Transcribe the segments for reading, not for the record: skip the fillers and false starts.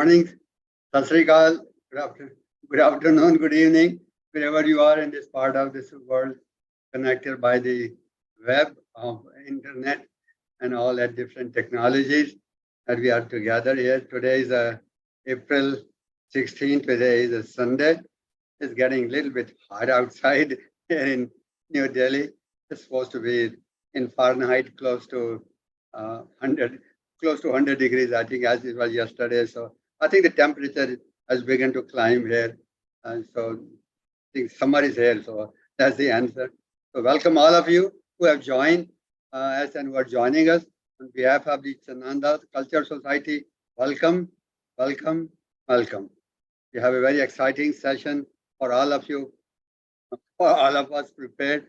morning, Sat Sri Akal, good afternoon, good evening, wherever you are in this part of this world, connected by the web of internet and all that different technologies that we are together here. Today is April 16th. Today is a Sunday. It's getting a little bit hot outside here in New Delhi. It's supposed to be in Fahrenheit close to 100 degrees, I think, as it was yesterday. So I think the temperature has begun to climb here. And so I think summer is here. So that's the answer. So welcome all of you who have joined us and who are joining us on behalf of the Chananda Culture Society. Welcome, welcome, welcome. We have a very exciting session for all of you, for all of us prepared.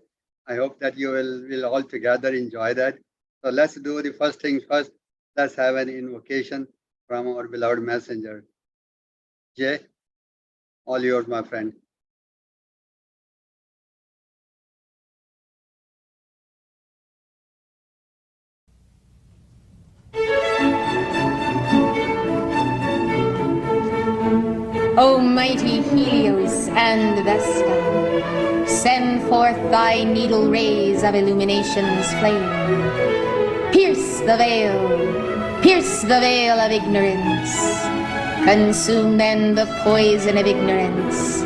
I hope that you will all together enjoy that. So let's do the first thing first. Let's have an invocation from our beloved messenger. Jay, all yours, my friend. O mighty Helios and Vesta, send forth thy needle rays of illumination's flame. Pierce the veil of ignorance. Consume then the poison of ignorance.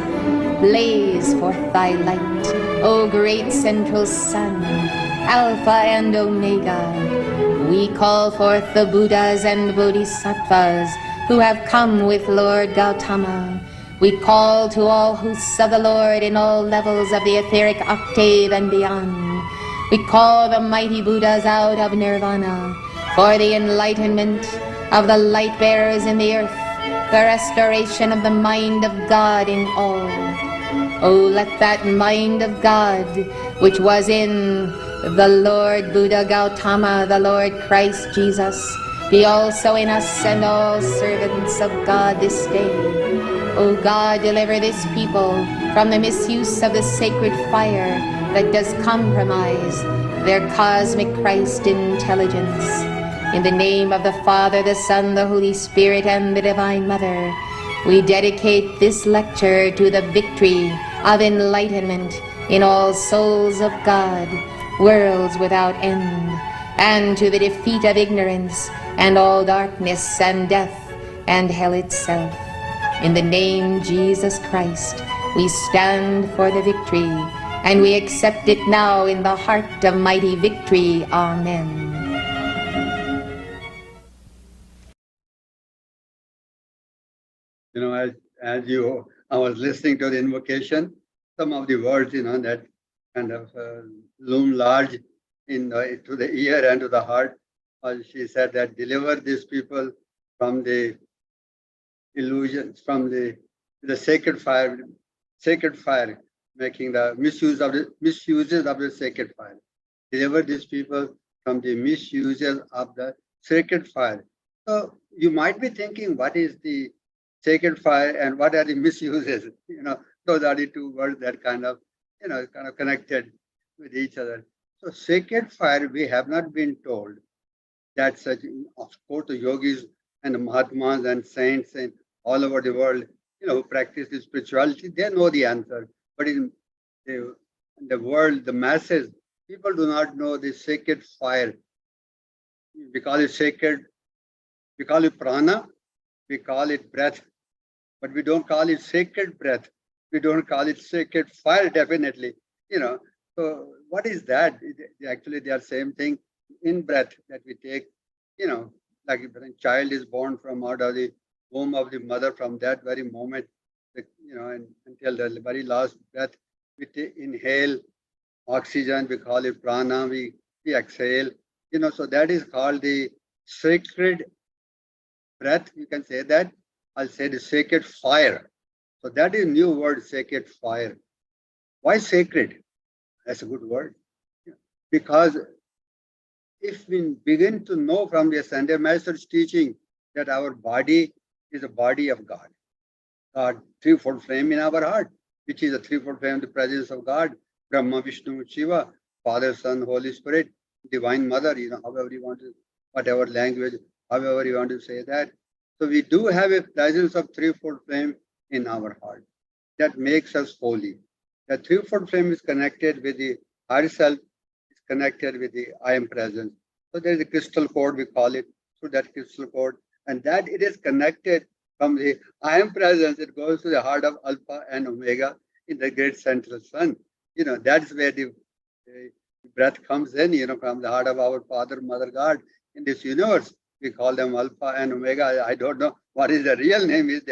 Blaze forth thy light, O great central sun, Alpha and Omega. We call forth the Buddhas and Bodhisattvas who have come with Lord Gautama. We call to all hosts of the Lord in all levels of the etheric octave and beyond. We call the mighty Buddhas out of nirvana for the enlightenment of the light bearers in the earth, the restoration of the mind of God in all. Oh, let that mind of God, which was in the Lord Buddha Gautama, the Lord Christ Jesus, be also in us and all servants of God this day. O God, deliver this people from the misuse of the sacred fire that does compromise their cosmic Christ intelligence. In the name of the Father, the Son, the Holy Spirit, and the Divine Mother, we dedicate this lecture to the victory of enlightenment in all souls of God, worlds without end, and to the defeat of ignorance and all darkness and death and hell itself. In the name Jesus Christ, we stand for the victory, and we accept it now in the heart of mighty victory. Amen. You know, as I was listening to the invocation, some of the words, that kind of loom large to the ear and to the heart. She said that deliver these people from the illusions, from the sacred fire, making the misuses of the sacred fire. Deliver these people from the misuses of the sacred fire. So you might be thinking, what is the sacred fire and what are the misuses? Those are the two words that kind of connected with each other. So sacred fire, we have not been told that such, of course, the yogis and the Mahatmas and saints and all over the world, who practice this spirituality, they know the answer. But in the world, the masses, people do not know the sacred fire. We call it sacred, we call it prana, we call it breath, but we don't call it sacred breath. We don't call it sacred fire, definitely. So what is that? Actually, they are same thing. In breath that we take, like when a child is born from out of the womb of the mother, from that very moment, and until the very last breath, we inhale oxygen, we call it prana, we exhale, so that is called the sacred breath. You can say that. I'll say the sacred fire. So that is new word, sacred fire. Why sacred? That's a good word. Because if we begin to know from the Ascended Master's teaching that our body is a body of God, God, threefold flame in our heart, which is a threefold flame, the presence of God, Brahma, Vishnu, Shiva, Father, Son, Holy Spirit, Divine Mother, however you want to, whatever language, however you want to say that. So we do have a presence of threefold flame in our heart that makes us holy. The threefold flame is connected with the higher self, is connected with the I am presence. So there is a crystal cord, we call it, through that crystal cord, and that it is connected from the I am presence, it goes to the heart of Alpha and Omega in the great central sun. That's where the breath comes in, from the heart of our Father, Mother God in this universe. We call them Alpha and Omega. I don't know what is the real name is.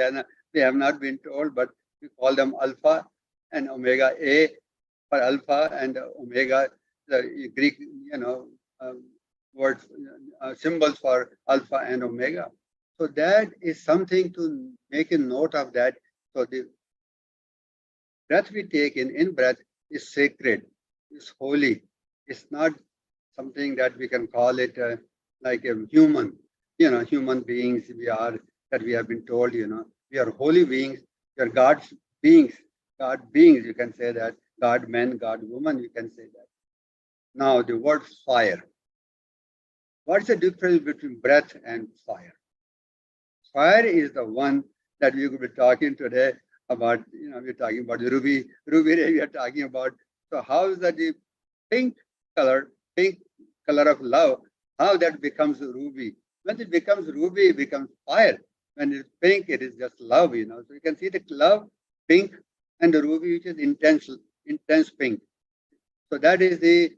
We have not been told, but we call them Alpha and Omega. A for Alpha and Omega, the Greek, um, words, symbols for Alpha and Omega. So that is something to make a note of that. So the breath we take in breath is sacred, is holy. It's not something that we can call it like a human. Human beings we are, that we have been told, we are holy beings, we are God's beings, God beings, you can say that, God man, God woman, you can say that. Now the word fire. What's the difference between breath and fire? Fire is the one that we will be talking today about, we're talking about the ruby ray we are talking about. So how is that the pink color of love, how that becomes ruby? When it becomes ruby, it becomes fire. When it's pink, it is just love, So you can see the love, pink, and the ruby, which is intense pink. So that is the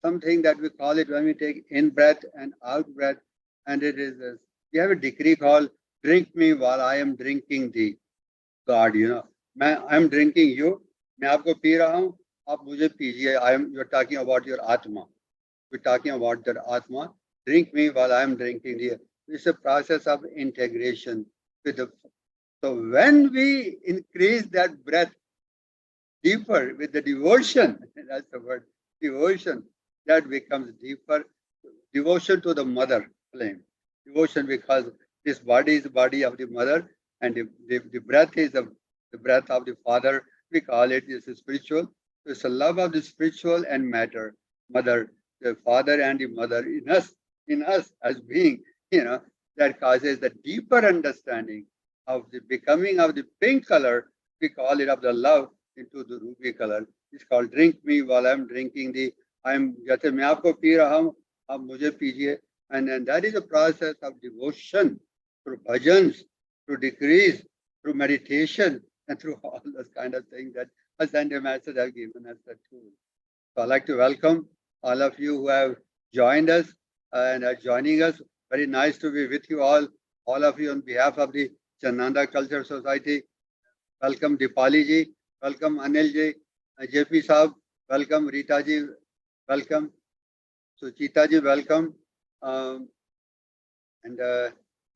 something that we call it when we take in breath and out breath. And it is this, we have a decree called drink me while I am drinking thee. God, I am drinking you, मैं आपको P रहा हूँ, आप मुझे पीजिए. You're talking about your Atma. We're talking about that Atma. Drink me while I am drinking thee. It's a process of integration with the. So when we increase that breath deeper with the devotion, that's the word, devotion, that becomes deeper. Devotion to the mother flame. Devotion because this body is the body of the mother, and the breath is the breath of the father. We call it is spiritual. It's a love of the spiritual and matter, mother, the father and the mother in us as being, that causes the deeper understanding of the becoming of the pink color. We call it of the love into the ruby color. It's called drink me while I'm drinking the. जैसे मैं आपको P रहा हूँ, आप मुझे पीजिए. And that is a process of devotion through bhajans, through decrees, through meditation, and through all those kind of things that Ascended Masters have given us the tool. So I'd like to welcome all of you who have joined us and are joining us. Very nice to be with you all of you on behalf of the Chananda Culture Society. Welcome Dipali ji, welcome Anil ji, JP Saab, welcome Rita ji, welcome Suchita ji, welcome, and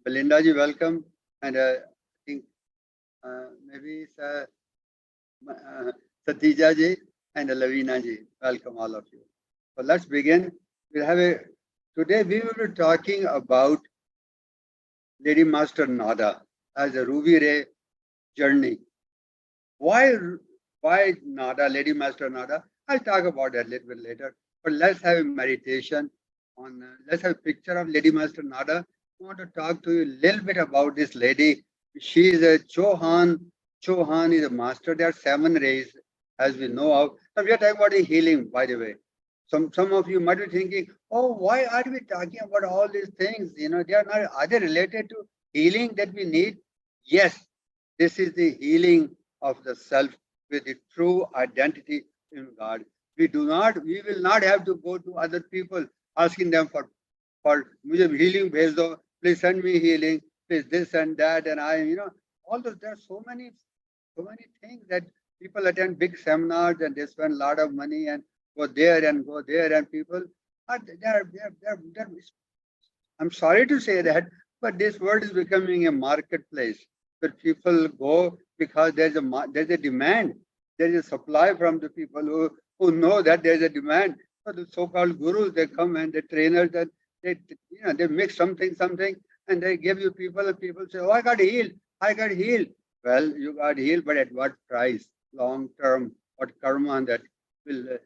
Belinda ji, welcome, and I think maybe Satija ji and Lavina ji, welcome all of you. So let's begin. Today we will be talking about Lady Master Nada as a Ruby Ray journey. Why Nada, Lady Master Nada? I'll talk about that a little bit later. But let's have a meditation on, let's have a picture of Lady Master Nada. I want to talk to you a little bit about this lady. She is a Chauhan. Chauhan is a master. There are 7 rays, as we know of. Now we are talking about the healing, by the way. Some of you might be thinking, oh, why are we talking about all these things? They are not, are they related to healing that we need? Yes, this is the healing of the self with the true identity in God. We will not have to go to other people asking them for mujhe healing bhej do, please send me healing, please this and that, and all those. There are so many things that people attend big seminars and they spend a lot of money and go there and people are they're I'm sorry to say that, but this world is becoming a marketplace where people go because there's a demand, there is a supply from the people who know that there's a demand. So the so-called gurus, they come and the trainers, and they mix something, and they give you people, and people say, oh, I got healed. Well, you got healed, but at what price? Long term, what karma that will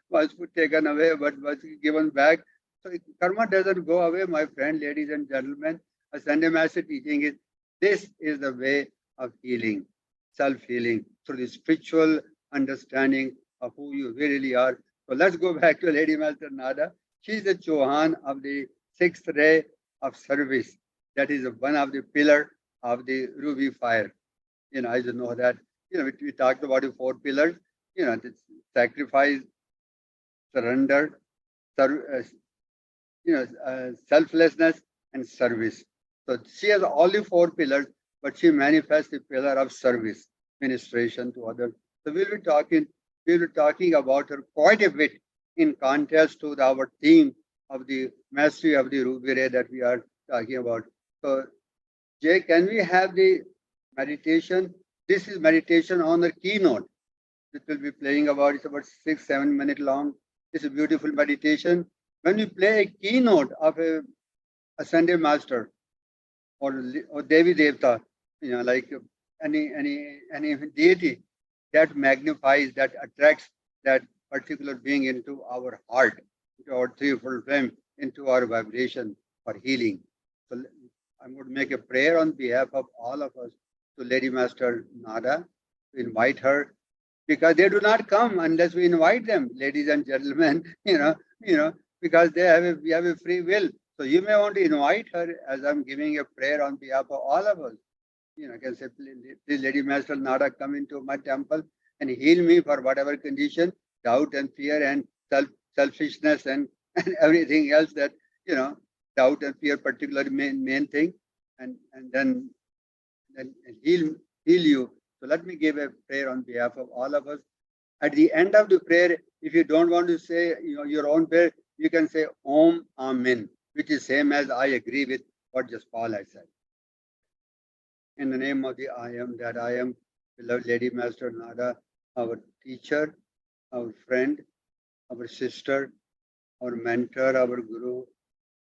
was taken away, but was given back. So karma doesn't go away, my friend, ladies and gentlemen. a Sunday Master teaching is this is the way of healing, self-healing through the spiritual understanding of who you really are. So let's go back to Lady Master Nada. She's the Chauhan of the sixth ray of service. That is one of the pillar of the ruby fire. I just know that, we talked about the four pillars, the sacrifice, surrender, selflessness and service. So she has all the four pillars, but she manifests the pillar of service, ministration to others. So we'll be talking about her quite a bit in contrast to our theme of the mastery of the ruby ray that we are talking about. So Jay, can we have the meditation? This is meditation on the keynote. It will be playing it's about 6-7 minutes long. It's a beautiful meditation. When we play a keynote of a Sunday master or Devi Devta, like any deity, that magnifies, that attracts that particular being into our heart, into our threefold flame, into our vibration for healing. So I'm going to make a prayer on behalf of all of us to Lady Master Nada, to invite her, because they do not come unless we invite them, ladies and gentlemen, because we have a free will. So you may want to invite her as I'm giving a prayer on behalf of all of us. I can say, please, Lady Master Nada, come into my temple and heal me for whatever condition, doubt and fear and selfishness and everything else that, doubt and fear, particularly main thing, and then heal you. So let me give a prayer on behalf of all of us. At the end of the prayer, if you don't want to say your own prayer, you can say Om Amen, which is same as I agree with what just Paul has said. In the name of the I am that I am, beloved Lady Master Nada, our teacher, our friend, our sister, our mentor, our guru,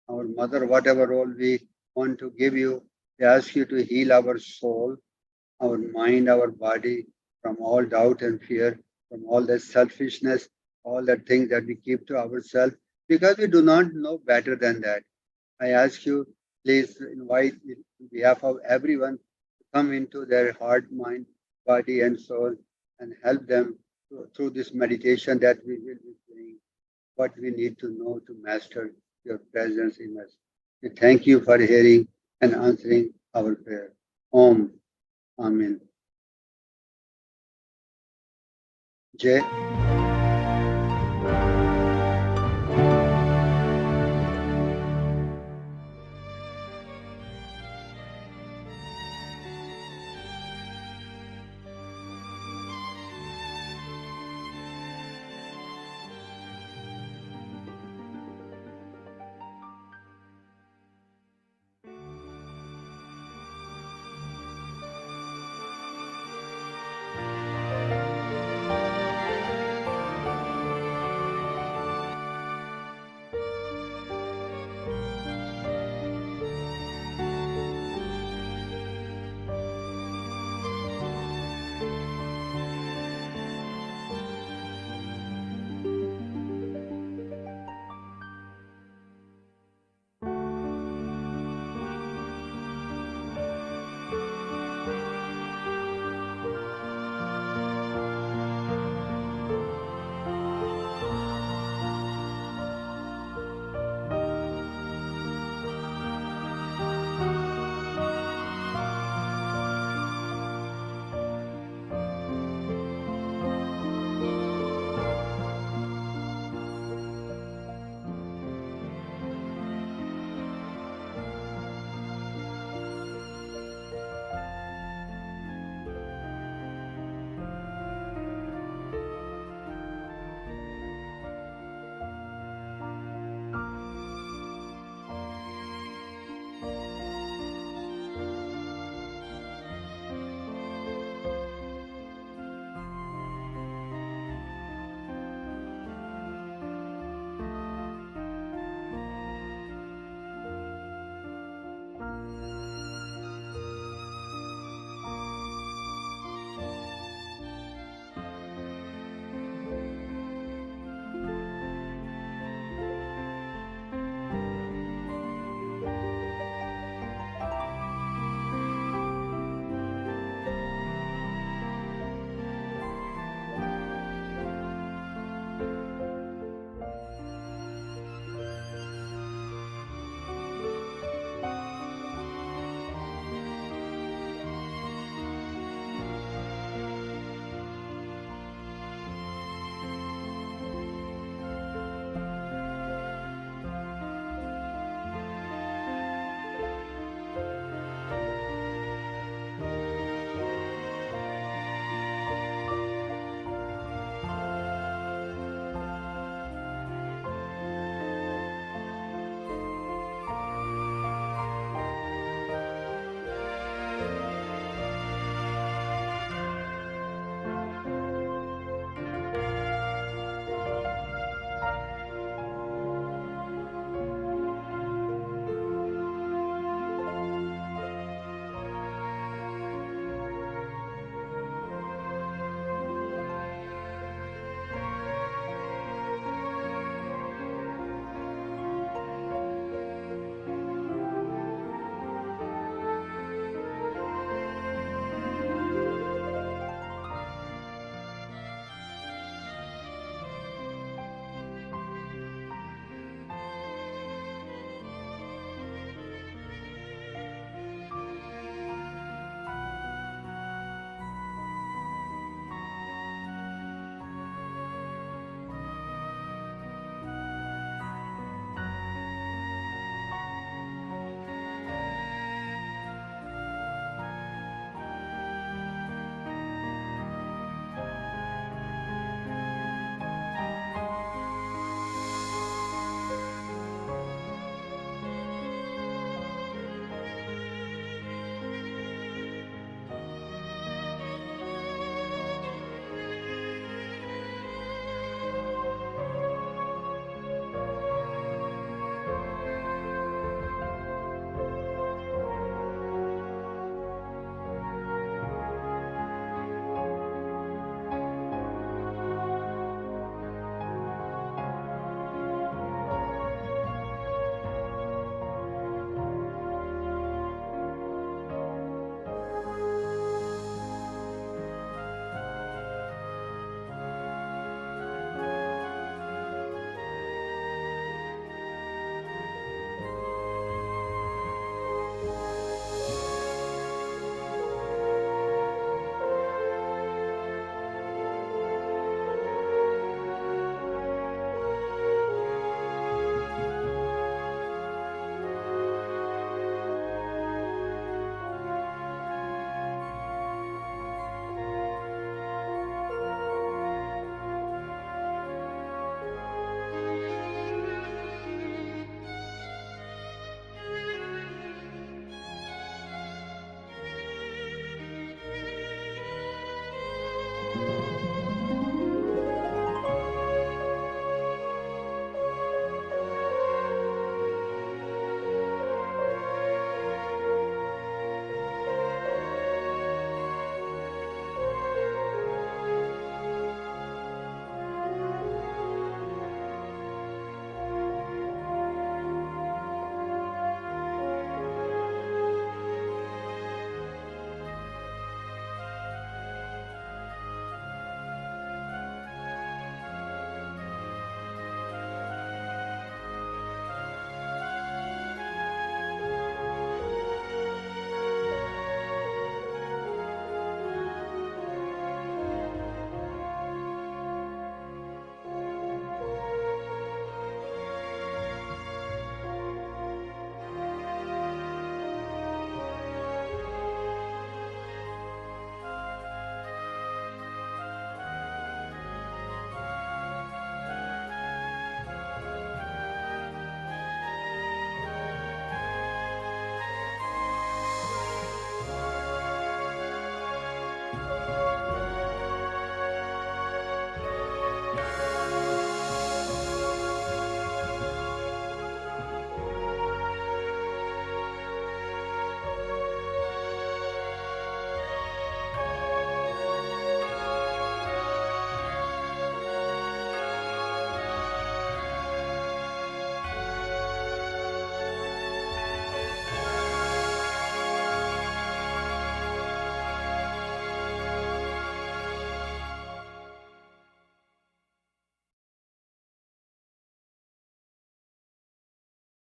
our mother, whatever role we want to give you, we ask you to heal our soul, our mind, our body from all doubt and fear, from all that selfishness, all the things that we keep to ourselves, because we do not know better than that. I ask you, please invite on behalf of everyone to come into their heart, mind, body, and soul and help them through this meditation that we will be doing, what we need to know to master your presence in us. We thank you for hearing and answering our prayer. Om. Amen. Jay.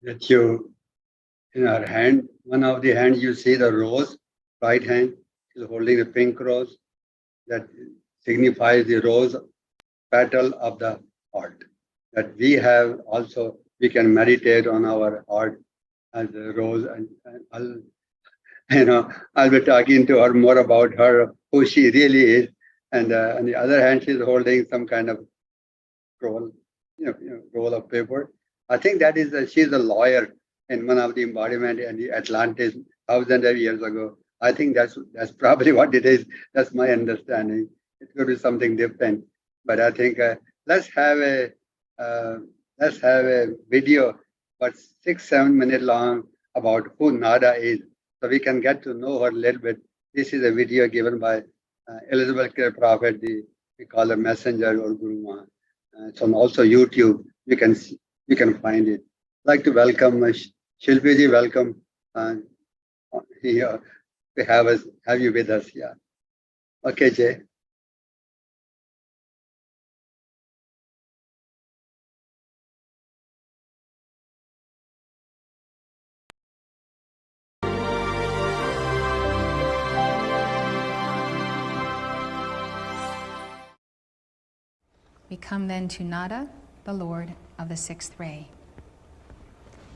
that you, in her hand, one of the hand you see the rose, right hand is holding the pink rose that signifies the rose petal of the heart. That we have also, we can meditate on our heart as a rose, and I'll be talking to her more about her, who she really is. And on the other hand, she's holding some kind of roll, roll of paper. I think that is she's a lawyer in one of the embodiment in the Atlantis thousands of years ago. I think that's probably what it is. That's my understanding. It could be something different, but I think let's have a uh, let's have a video, but 6 7 minutes long about who Nada is, so we can get to know her a little bit. This is a video given by Elizabeth Clare Prophet, we call her messenger or Guru Ma. It's on also YouTube. You can find it. I'd like to welcome Shilpiji. Welcome here to have you with us. Yeah. Okay, Jay. We come then to Nada, the Lord of the sixth ray.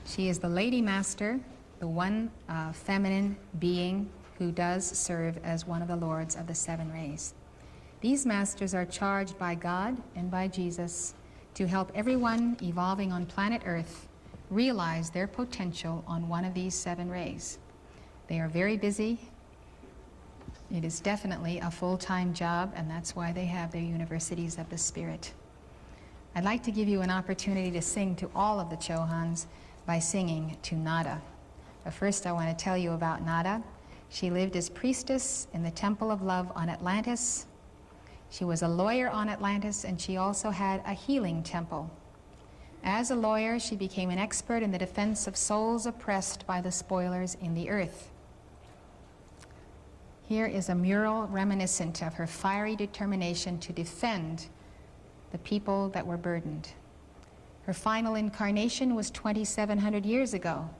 She is the Lady Master, the one feminine being who does serve as one of the lords of the seven rays. These masters are charged by God and by Jesus to help everyone evolving on planet Earth realize their potential on one of these seven rays. They are very busy. It is definitely a full-time job, and that's why they have their universities of the spirit. I'd like to give you an opportunity to sing to all of the Chohans by singing to Nada. But first I want to tell you about Nada. She lived as priestess in the Temple of Love on Atlantis. She was a lawyer on Atlantis, and she also had a healing temple. As a lawyer, she became an expert in the defense of souls oppressed by the spoilers in the earth. Here is a mural reminiscent of her fiery determination to defend the people that were burdened. Her final incarnation was 2,700 years ago,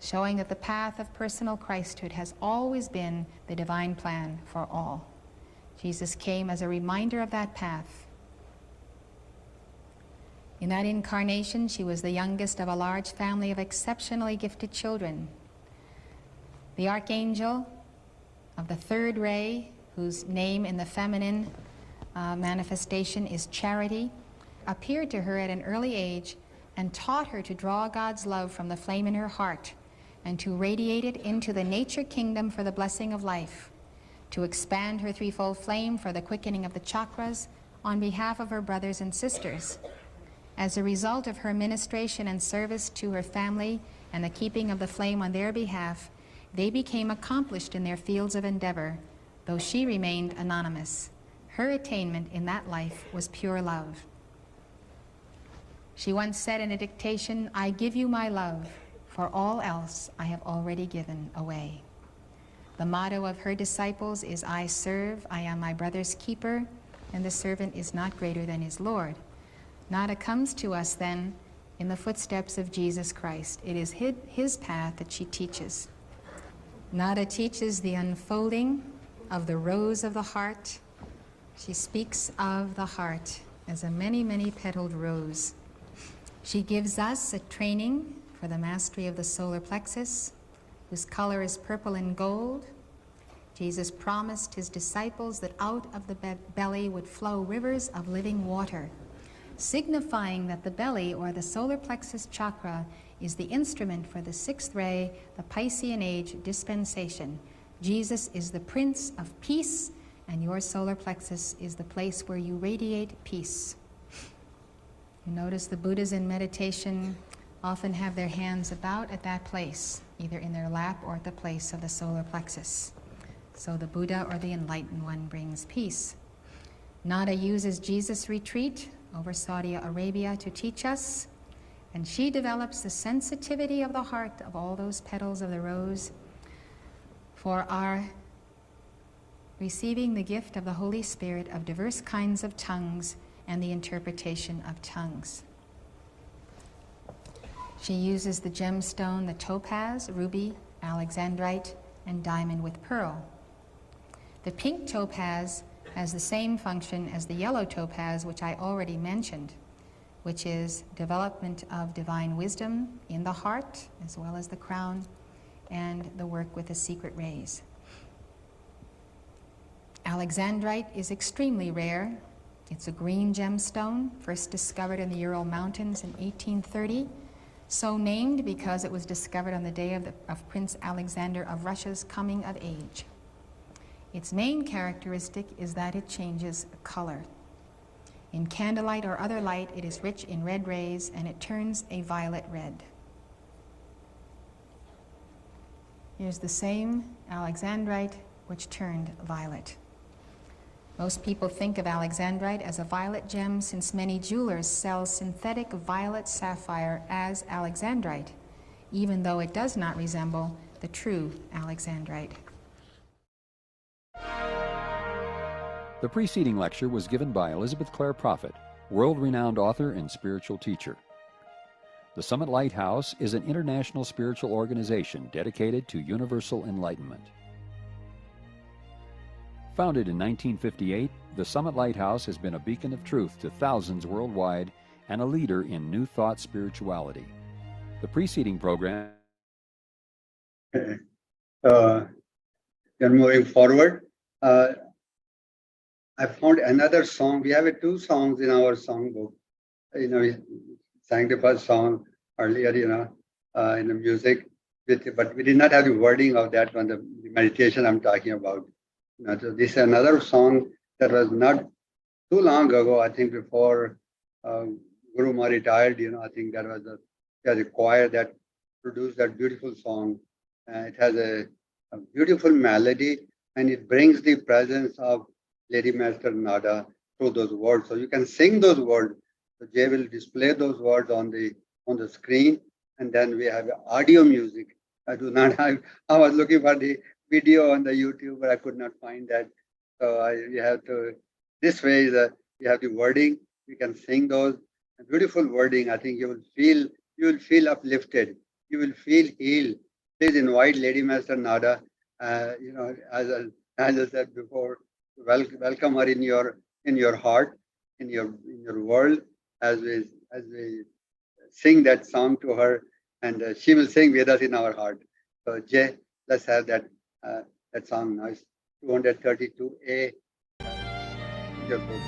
showing that the path of personal Christhood has always been the divine plan for all. Jesus came as a reminder of that path. In that incarnation, she was the youngest of a large family of exceptionally gifted children. The archangel of the third ray, whose name in the feminine manifestation is Charity, appeared to her at an early age and taught her to draw God's love from the flame in her heart and to radiate it into the nature kingdom for the blessing of life, to expand her threefold flame for the quickening of the chakras on behalf of her brothers and sisters. As a result of her ministration and service to her family and the keeping of the flame on their behalf, they became accomplished in their fields of endeavor, though she remained anonymous. Her attainment in that life was pure love. She once said in a dictation, "I give you my love, for all else I have already given away." The motto of her disciples is, "I serve, I am my brother's keeper, and the servant is not greater than his Lord." Nada comes to us then in the footsteps of Jesus Christ. It is his path that she teaches. Nada teaches the unfolding of the rose of the heart. She speaks of the heart as a many, many petaled rose. She gives us a training for the mastery of the solar plexus, whose color is purple and gold. Jesus promised his disciples that out of the belly would flow rivers of living water, signifying that the belly, or the solar plexus chakra, is the instrument for the sixth ray, the Piscean age dispensation. Jesus is the Prince of Peace, and your solar plexus is the place where you radiate peace. You notice the Buddhas in meditation often have their hands about at that place, either in their lap or at the place of the solar plexus. So the Buddha or the enlightened one brings peace. Nada uses Jesus' retreat over Saudi Arabia to teach us, and she develops the sensitivity of the heart of all those petals of the rose for our receiving the gift of the Holy Spirit of diverse kinds of tongues and the interpretation of tongues. She uses the gemstone, the topaz, ruby, alexandrite, and diamond with pearl. The pink topaz has the same function as the yellow topaz, which I already mentioned, which is development of divine wisdom in the heart, as well as the crown, and the work with the secret rays. Alexandrite is extremely rare. It's a green gemstone, first discovered in the Ural Mountains in 1830, so named because it was discovered on the day of Prince Alexander of Russia's coming of age. Its main characteristic is that it changes color. In candlelight or other light, it is rich in red rays, and it turns a violet red. Here's the same alexandrite, which turned violet. Most people think of alexandrite as a violet gem, since many jewelers sell synthetic violet sapphire as alexandrite, even though it does not resemble the true alexandrite. The preceding lecture was given by Elizabeth Clare Prophet, world-renowned author and spiritual teacher. The Summit Lighthouse is an international spiritual organization dedicated to universal enlightenment. Founded in 1958, the Summit Lighthouse has been a beacon of truth to thousands worldwide and a leader in New Thought spirituality. The preceding program... Then moving forward, I found another song. We have two songs in our songbook. We sang the first song earlier, in the music, but we did not have the wording of that one, the meditation I'm talking about. So this is another song that was not too long ago, I think before Guru Ma retired, I think that was a choir that produced that beautiful song. It has a beautiful melody, and it brings the presence of Lady Master Nada through those words. So you can sing those words. So Jay will display those words on the screen, and then we have audio music. I was looking for the video on the YouTube, but I could not find that. So you have to, this way, you have the wording. You can sing those beautiful wording. I think you will feel uplifted. You will feel healed. Please invite Lady Master Nada. As I said before, welcome her in your heart, in your world, as we sing that song to her, and she will sing with us in our heart. So Jay, let's have that song now. It's 232A. Your book.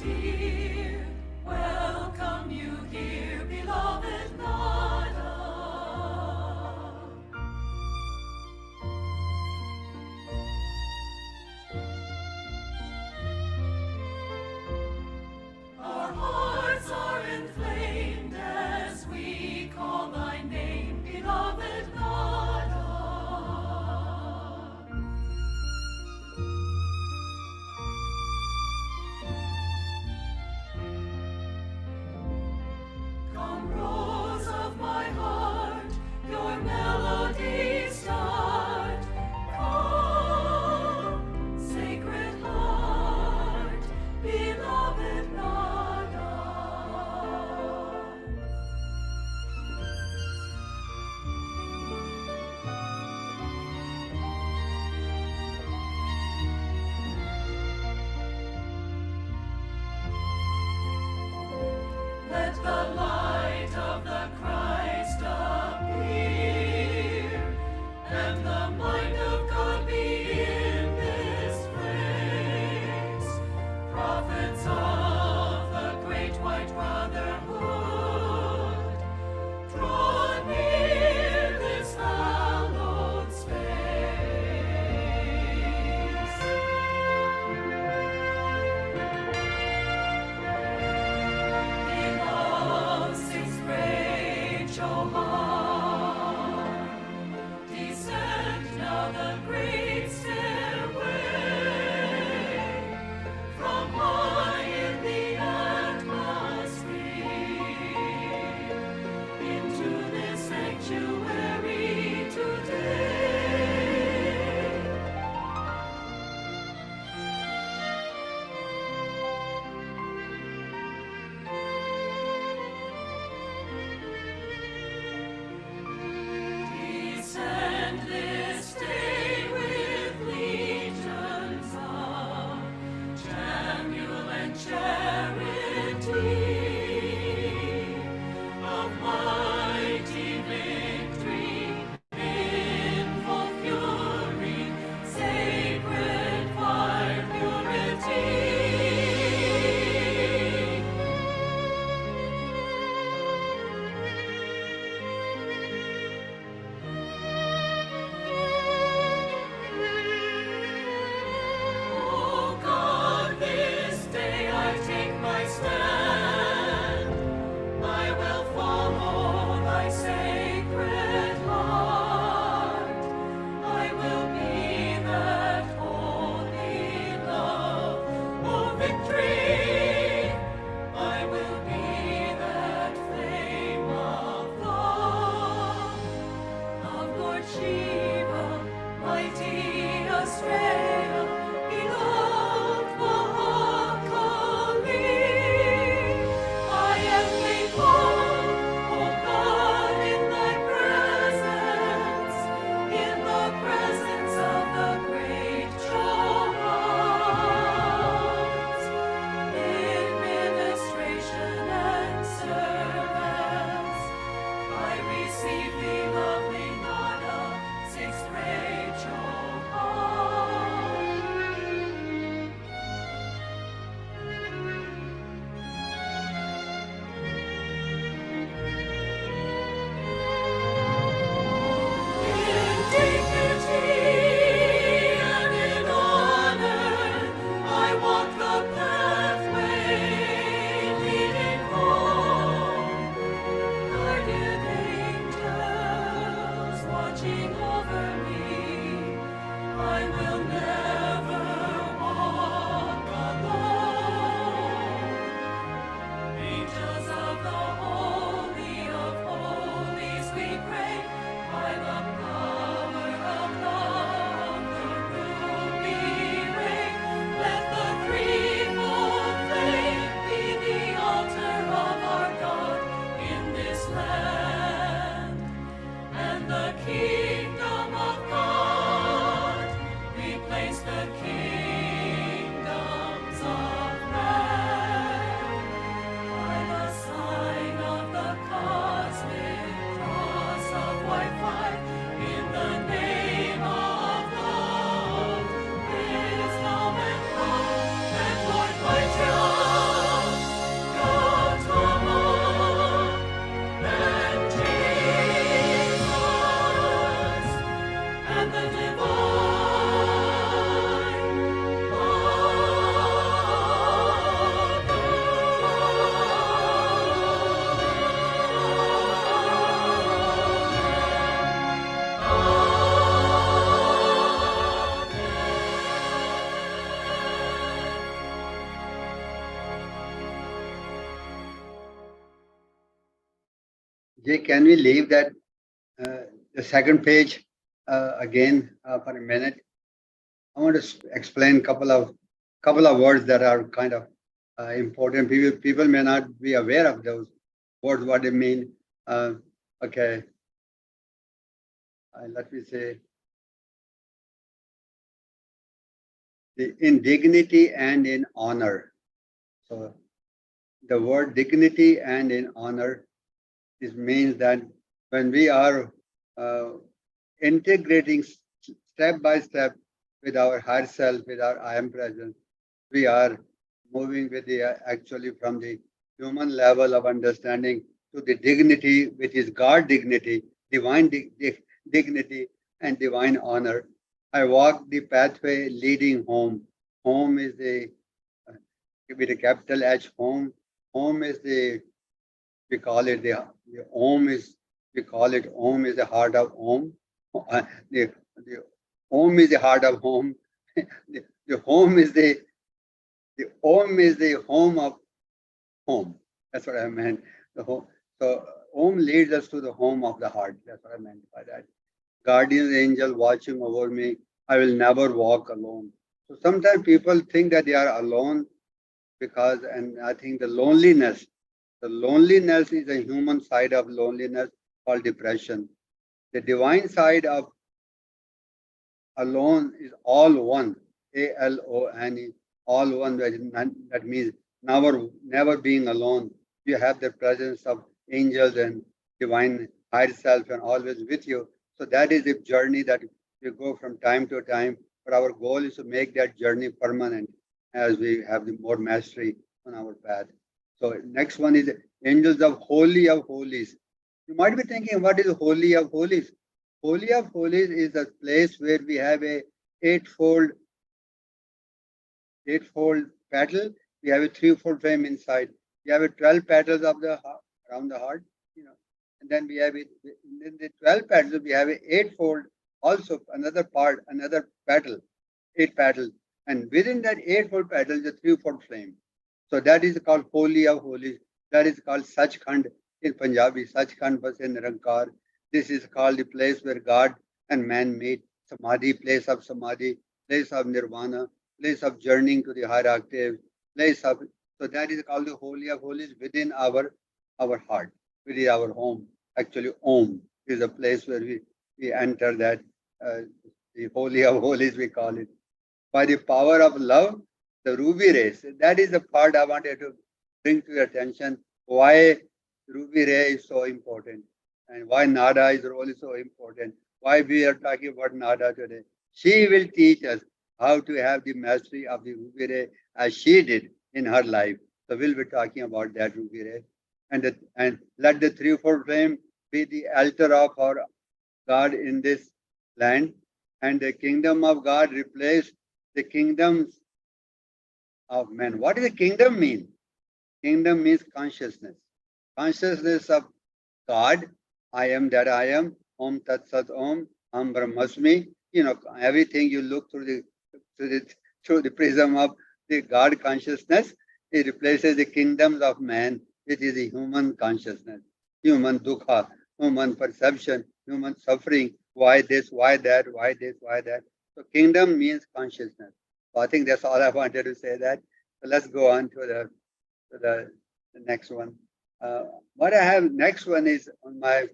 Dear, welcome you here, beloved Nada. Our hearts are inflamed as we call thy name, beloved Nada. place the kingdoms of man by the sign of the cosmic cross of white fire in the name of love, wisdom and power, and Lord my triumph, God and Jesus and the divine Jay, can we leave that the second page again for a minute? I want to explain couple of words that are kind of important. People may not be aware of those words, what they mean. Okay, let me say in dignity and in honor. So the word dignity and in honor means that when we are uh, integrating step by step with our higher self, with our I am presence, we are moving with the actually from the human level of understanding to the dignity, which is God dignity, divine dignity, and divine honor. I walk the pathway leading home. Home is the with a capital H. Home. Home is the we call it the Om is we call it Om is the heart of Om. The Om is the heart of home. The home is the Om is the home of home. That's what I meant. The home. So Om leads us to the home of the heart. That's what I meant by that. Guardian angel watching over me. I will never walk alone. So sometimes people think that they are alone because, and I think the loneliness is a human side of loneliness called depression. The divine side of alone is all one, ALONE, all one. That means never being alone. You have the presence of angels and divine higher self and always with you. So that is the journey that we go from time to time. But our goal is to make that journey permanent as we have the more mastery on our path. So next one is angels of Holy of Holies. You might be thinking, what is Holy of Holies? Holy of Holies is a place where we have a eightfold petal. We have a threefold flame inside. We have a 12 petals of the around the heart, and then we have it in the 12 petals. We have a eightfold also another part, another petal, 8 petals, and within that eightfold petal is a threefold flame. So that is called Holy of Holies. That is called Sachkhand in Punjabi. Sachkhand was in Nirankar. This is called the place where God and man meet. Samadhi, place of Samadhi, place of Nirvana, place of journeying to the higher octave, place of. So that is called the Holy of Holies within our heart, within our home. Actually, Om is a place where we enter that the Holy of Holies, we call it. By the power of love, the ruby rays. That is the part I wanted to bring to your attention. Why ruby ray is so important and why Nada's role is so important. Why we are talking about Nada today. She will teach us how to have the mastery of the ruby ray as she did in her life. So we'll be talking about that ruby ray. And let the threefold flame be the altar of our God in this land. And the kingdom of God replace the kingdoms of men. What does the kingdom mean? Kingdom means consciousness. Consciousness of God. I am that I am. Om Tat Sat Om. Am Brahmasmi. Everything you look through the prism of the God consciousness, it replaces the kingdoms of man, which is the human consciousness, human dukha, human perception, human suffering. Why this? Why that? Why this? Why that? So kingdom means consciousness. So I think that's all I wanted to say. That. So let's go on to the next one. What I have next one is on my.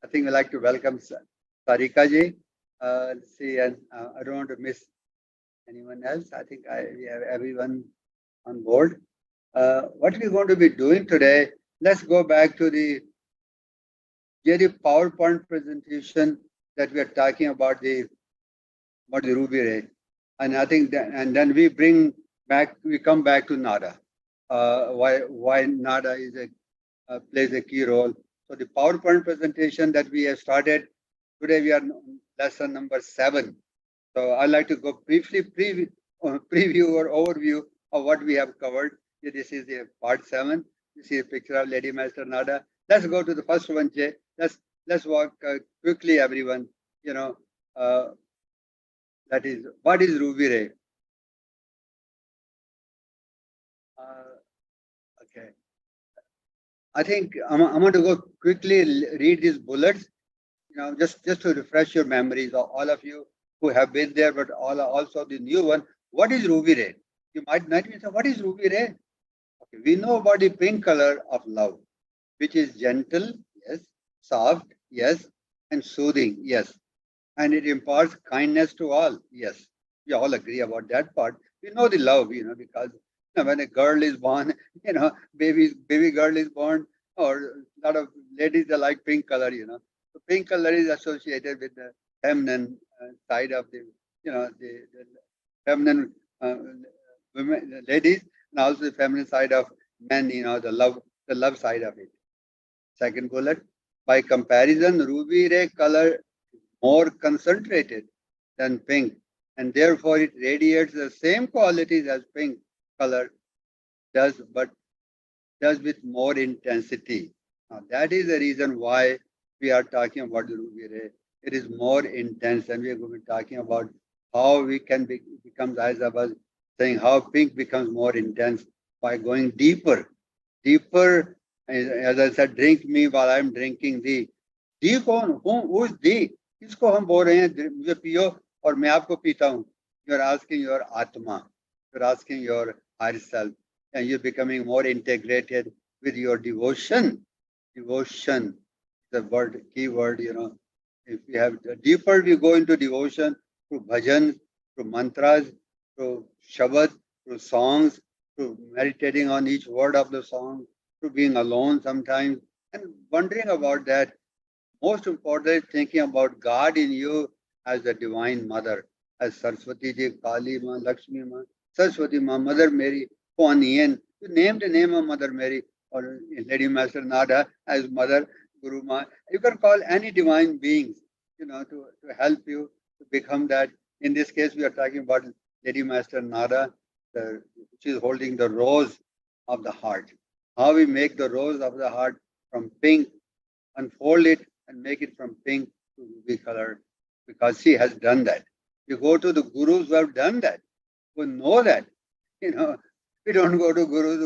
I think I'd like to welcome Sarika ji. Let's see, and I don't want to miss anyone else. I think we have everyone on board. What we're going to be doing today, let's go back to the very PowerPoint presentation that we are talking about the Ruby Ray. And I think that, and then we come back to NADA. Why NADA plays a key role. So the PowerPoint presentation that we have started today, we are lesson number 7. So I'd like to go briefly preview or overview of what we have covered. This is the part 7. You see a picture of Lady Master Nada. Let's go to the first one, Jay. Let's walk quickly, everyone. That is, what is Ruby Ray? Okay. I think I'm going to go quickly read these bullets, just to refresh your memories, all of you who have been there, but also the new one. What is Ruby Ray? You might not say, what is Ruby Ray? Okay, we know about the pink color of love, which is gentle, yes, soft, yes, and soothing, yes. And it imparts kindness to all, yes. We all agree about that part. We know the love, because when a girl is born, baby girl is born, or a lot of ladies they like pink color, So pink color is associated with the feminine side of the feminine women, ladies, and also the feminine side of men, the love side of it. Second bullet, by comparison, ruby ray color more concentrated than pink, and therefore it radiates the same qualities as pink color does, but does with more intensity. Now, that is the reason why we are talking about the ruby ray. It is more intense, and we are going to be talking about how we can become, as I was saying, how pink becomes more intense by going deeper. Deeper, as I said, drink me while I'm drinking thee. दी कौन? Who is दी? किसको हम बोल रहे हैं मुझे पियो और मैं आपको पीता हूँ? You are asking your atma. You are asking your higher self, and you're becoming more integrated with your devotion. Devotion, the word, key word. If we have the deeper we go into devotion through bhajan, through mantras, through shabad, through songs, through meditating on each word of the song, through being alone sometimes, and wondering about that. Most importantly, thinking about God in you as the Divine Mother, as Saraswati Ji, Kali Ma, Lakshmi Ma, Saraswati Ma, Mother Mary, Kuan Yin. You name the name of Mother Mary or Lady Master Nada as Mother Guru Ma. You can call any divine beings, to help you to become that. In this case, we are talking about Lady Master Nada, which is holding the rose of the heart. How we make the rose of the heart from pink, unfold it and make it from pink to ruby color, because she has done that. You go to the gurus who have done that, who know that. We don't go to gurus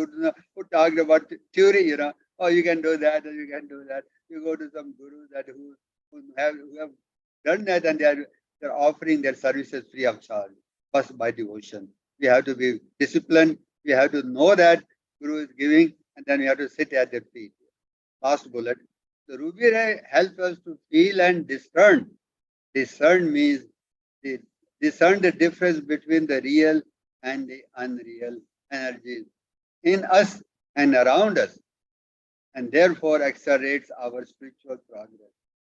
who talked about theory, oh, you can do that, or you can do that. You go to some gurus who have done that, and they're offering their services free of charge, first by devotion. We have to be disciplined. We have to know that Guru is giving, and then we have to sit at their feet. Last bullet. The ruby ray helps us to feel and discern. Discern means discern the difference between the real and the unreal energies in us and around us, and therefore accelerates our spiritual progress.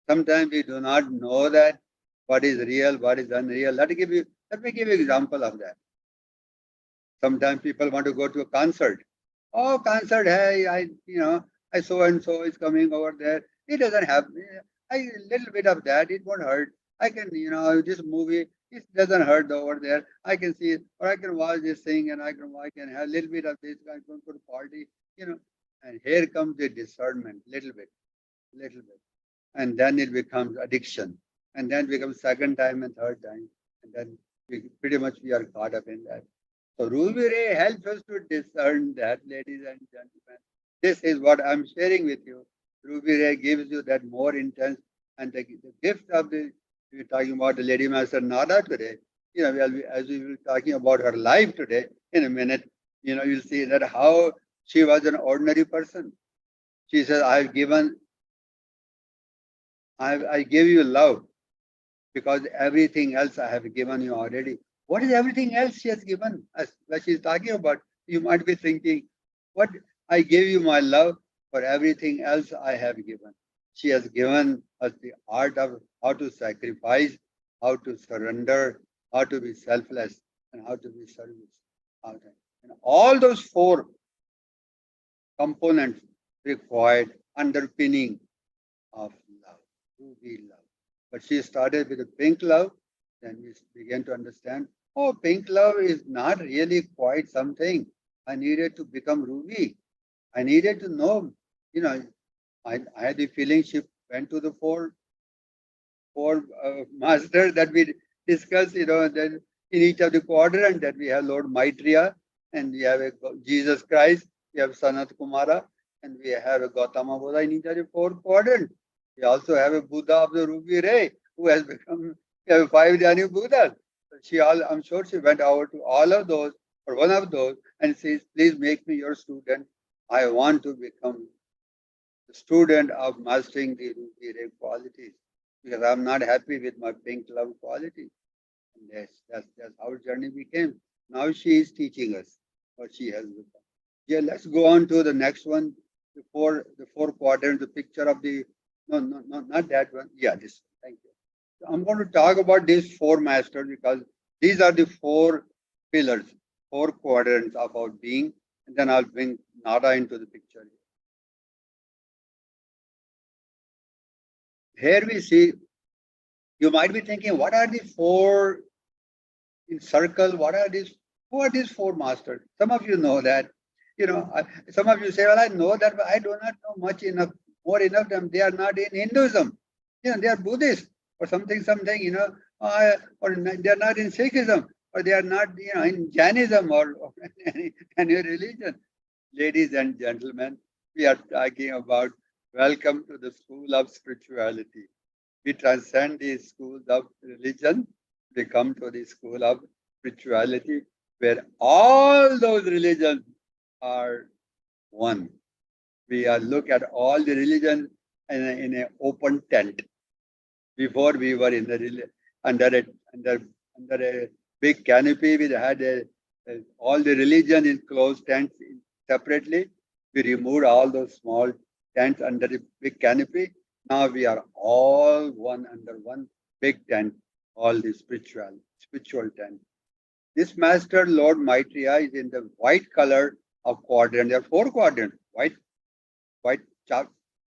Sometimes we do not know that what is real, what is unreal. Let me give you an example of that. Sometimes people want to go to a concert. Oh, concert, hey, I so and so is coming over there. It doesn't have a little bit of that. It won't hurt. I can, this movie, it doesn't hurt over there. I can see it, or I can watch this thing, and I can have a little bit of this. I can go to party, And here comes the discernment, little bit, and then it becomes addiction, and then becomes second time and third time, and then we are caught up in that. So Ruby Ray helps us to discern that, ladies and gentlemen. This is what I'm sharing with you. Ruby Ray gives you that more intense, and the gift of we're talking about the Lady Master Nada today. As we will be talking about her life today in a minute, you'll see that how she was an ordinary person. She says, I give you love. because everything else I have given you already. What is everything else she has given us that she's talking about? You might be thinking, what I gave you my love, for everything else I have given. She has given us the art of how to sacrifice, how to surrender, how to be selfless, and how to be service. And all those four components required underpinning of love, to be love. But she started with a pink love, then we began to understand, oh, pink love is not really quite something. I needed to become Ruby. I needed to know, you know, I had the feeling she went to the four masters that we discussed, then in each of the quadrant that we have Lord Maitreya, and we have a Jesus Christ, we have Sanat Kumara, and we have a Gautama Buddha in each of the four quadrants. We also have a Buddha of the Ruby Ray, who has become, we have five Jnani Buddhas. I'm sure she went over to all of those, or one of those, and says, please make me your student. I want to become the student of mastering the Ruby Ray qualities, because I'm not happy with my pink love quality. And that's how journey became. Now she is teaching us what she has become. Yeah, let's go on to the next one. The four quadrants, the picture of the no, not that one. Yeah, this one. Thank you. So I'm going to talk about these four masters because these are the four pillars, four quadrants of our being, and then I'll bring Nada into the picture. Here we see, you might be thinking, what are the four in circle? What are these? Who are these four masters? Some of you know that. Some of you say, well, I know that, but I do not know much enough, more enough them. They are not in Hinduism. They are Buddhist or something, or they are not in Sikhism, or they are not, in Jainism or any religion. Ladies and gentlemen, we are talking about welcome to the school of spirituality. We transcend the schools of religion. We come to the school of spirituality, where all those religions are one. We look at all the religions in an open tent. Before we were in the under a big canopy, we had all the religion in closed tents separately. We removed all those small tents under the big canopy. Now we are all one under one big tent, all the spiritual tent. This master, Lord Maitreya, is in the white color of quadrant. There are four quadrants, white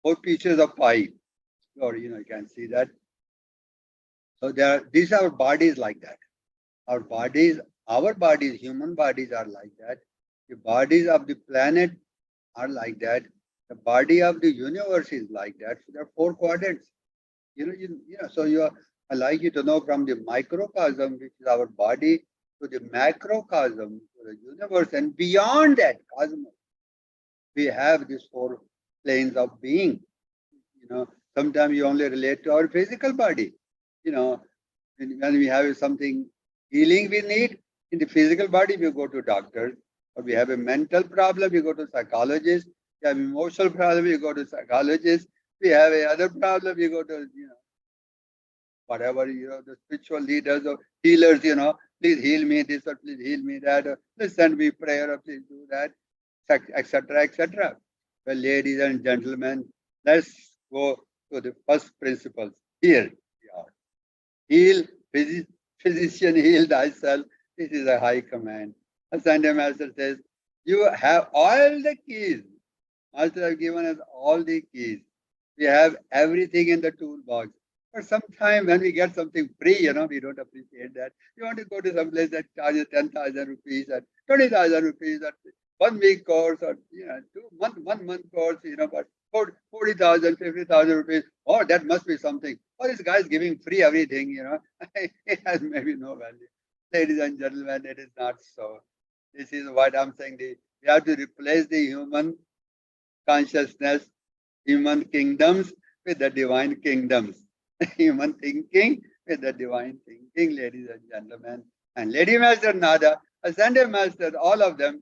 four pieces of pie. Or you can see that. So these are bodies like that. Our bodies, human bodies are like that. The bodies of the planet are like that. The body of the universe is like that. So there are four quadrants. I like you to know from the microcosm, which is our body, to the macrocosm, to the universe, and beyond that cosmos, we have these four planes of being. Sometimes you only relate to our physical body. When we have something healing we need in the physical body, we go to doctors. Or we have a mental problem, we go to psychologists. We have emotional problem, we go to psychologists. We have a other problem, we go to whatever, the spiritual leaders or healers, please heal me this or please heal me that, or please send me prayer or please do that, etc., etc. Well, ladies and gentlemen, let's go to the first principles. Here we are. Heal, physician, heal thyself. This is a high command. A Sunday Master says, you have all the keys. Master have given us all the keys. We have everything in the toolbox. But sometimes when we get something free, we don't appreciate that. We want to go to some place that charges 10,000 rupees or 20,000 rupees or 1 week course or 1 month course, but 40,000, 50,000 rupees. Oh, that must be something. Oh, this guy is giving free everything, it has maybe no value. Ladies and gentlemen, it is not so. This is what I'm saying. We have to replace the human consciousness, human kingdoms with the divine kingdoms. Human thinking with the divine thinking, ladies and gentlemen. And Lady Master Nada, Ascended Master, all of them,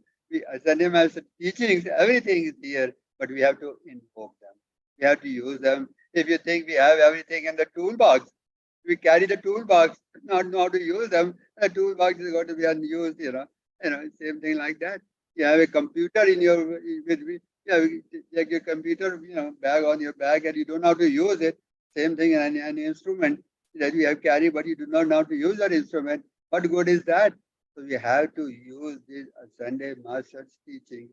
Ascended Master teachings, everything is here, but we have to invoke them. We have to use them. If you think we have everything in the toolbox, We carry the toolbox, not know how to use them. The toolbox is going to be unused, same thing like that. You have a computer in your, like your computer, bag on your bag, and you don't know how to use it. Same thing in any instrument that we have carried, but you do not know how to use that instrument. What good is that? So we have to use this Sunday Master's teaching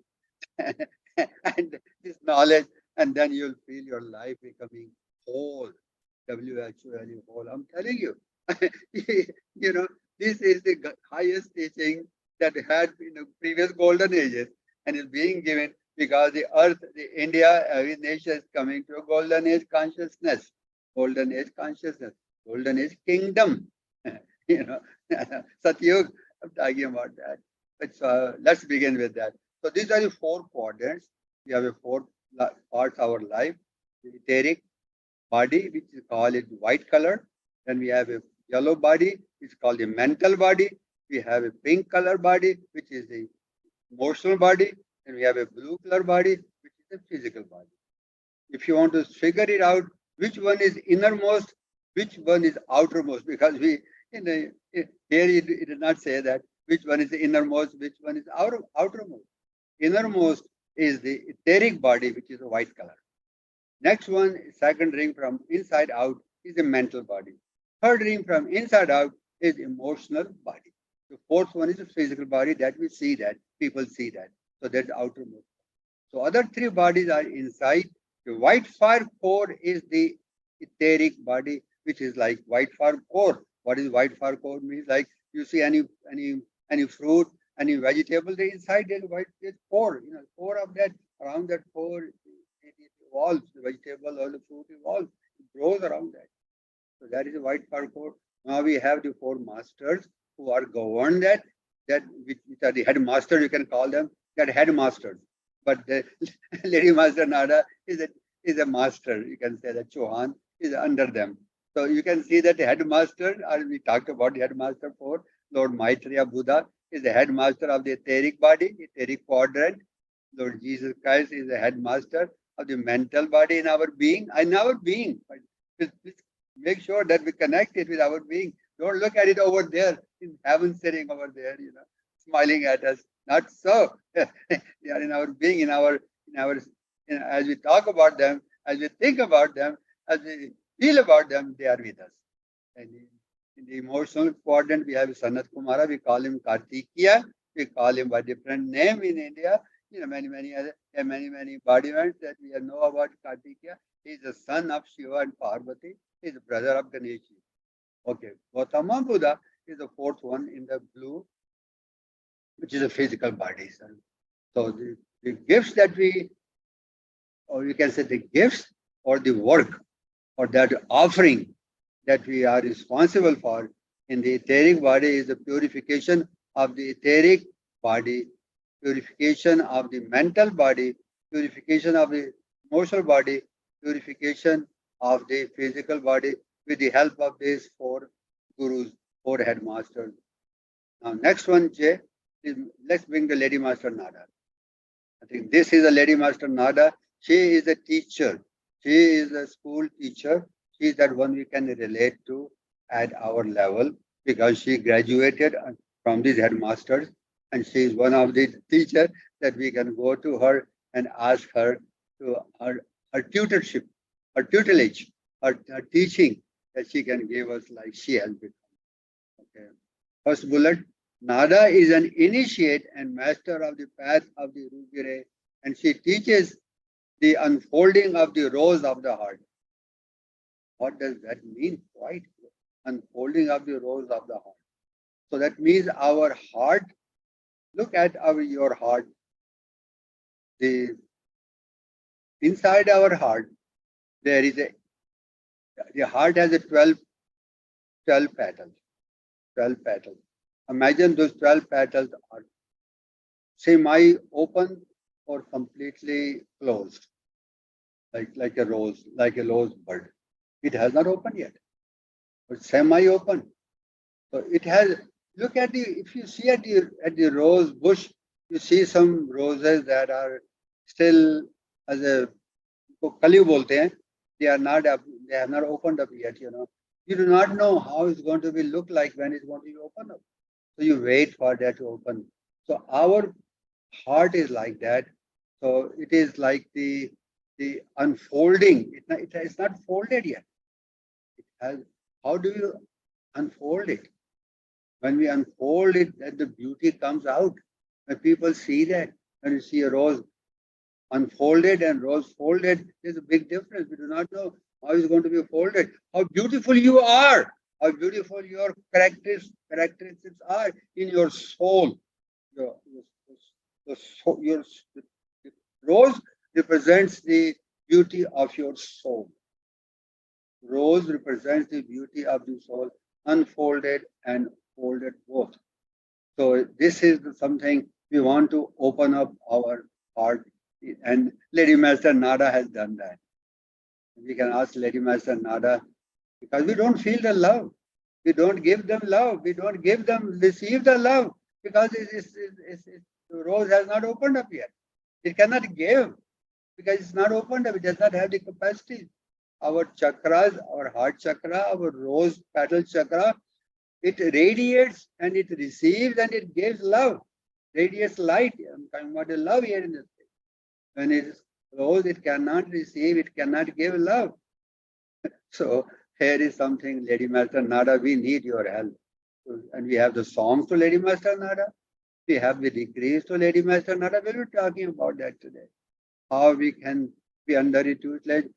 and this knowledge, and then you'll feel your life becoming whole. WHOLE whole. I'm telling you, this is the highest teaching that had in the previous golden ages, and is being given because the earth, the India, every nation is coming to a golden age consciousness, golden age consciousness, golden age kingdom. Satyug, I'm talking about that. But let's begin with that. So these are the four quadrants. We have a four parts of our life: the etheric body, which is called it white color. Then we have a yellow body, which is called the mental body. We have a pink color body, which is the emotional body. And we have a blue color body, which is the physical body. If you want to figure it out, which one is innermost, which one is outermost, because here it does not say that which one is the innermost, which one is outermost. Innermost is the etheric body, which is a white color. Next one, second ring from inside out, is the mental body. Third ring from inside out is emotional body. The fourth one is the physical body that we see, that people see that. So that's outermost. So other three bodies are inside. The white fire core is the etheric body, which is like white fire core. What is white fire core means? Like you see any fruit, any vegetable, the inside there's white core. Core of that, around that core, it evolves. The vegetable or the fruit evolves, it grows around that. So that is a white fire core. Now we have the four masters who are governed which are the headmasters, you can call them, that headmasters. But the Lady Master Nada is a master. You can say that Chauhan is under them. So you can see that the headmaster, we talked about the headmaster for Lord Maitreya Buddha, is the headmaster of the etheric body, etheric quadrant. Lord Jesus Christ is the headmaster of the mental body in our being. Make sure that we connect it with our being. Don't look at it over there in heaven, sitting over there, smiling at us. Not so. They are in our being, as we talk about them, as we think about them, as we feel about them, they are with us. And in the emotional quadrant, we have Sanat Kumara. We call him Kartikeya. We call him by different name in India. Many embodiments that we know about Kartikeya. He is the son of Shiva and Parvati. He is the brother of Ganesh. Okay, Gautama Buddha is the fourth one in the blue, which is a physical body. So the gifts that or you can say the gifts or the work or that offering that we are responsible for in the etheric body is the purification of the etheric body, purification of the mental body, purification of the emotional body, purification of the physical body with the help of these four gurus, four headmasters. Now, next one, Jay, let's bring the Lady Master Nada. I think this is a Lady Master Nada. She is a teacher. She is a school teacher. She is that one we can relate to at our level because she graduated from these headmasters, and she is one of the teachers that we can go to her and ask her to her tutorship, her tutelage, her teaching that she can give us like she has become. Okay. First bullet, Nada is an initiate and master of the path of the Ruby Ray, and she teaches the unfolding of the rose of the heart. What does that mean? Quite unfolding of the rose of the heart. So that means our heart, look at your heart. The inside our heart, there is the heart has a 12 petals. 12 petals. Imagine those 12 petals are semi-open or completely closed, like a rose bud. It has not opened yet, but semi-open. So it has. Look at if you see at the rose bush, you see some roses that are still as a kali bolte hain. They have not opened up yet. You do not know how it's going to be look like when it's going to be open up. So you wait for that to open. So our heart is like that. So it is like the unfolding. It's not folded yet. It has. How do you unfold it? When we unfold it, then the beauty comes out. When people see that, when you see a rose unfolded and rose folded, there's a big difference. We do not know how it's going to be folded. How beautiful you are, how beautiful your characteristics are in your soul. The rose represents the beauty of your soul. Rose represents the beauty of the soul, unfolded and folded both. So this is something we want to open up our heart. And Lady Master Nada has done that. We can ask Lady Master Nada, because we don't feel the love. We don't give them love. We don't give them, receive the love, because the rose has not opened up yet. It cannot give because it's not opened up. It does not have the capacity. Our chakras, our heart chakra, our rose petal chakra, it radiates and it receives and it gives love, radiates light. I'm talking about the love here in this case. When it is rose, it cannot receive, it cannot give love. So here is something, Lady Master Nada, we need your help. And we have the songs to Lady Master Nada. We have the decrees to Lady Master Nada. We'll be talking about that today. How we can be under it. Like,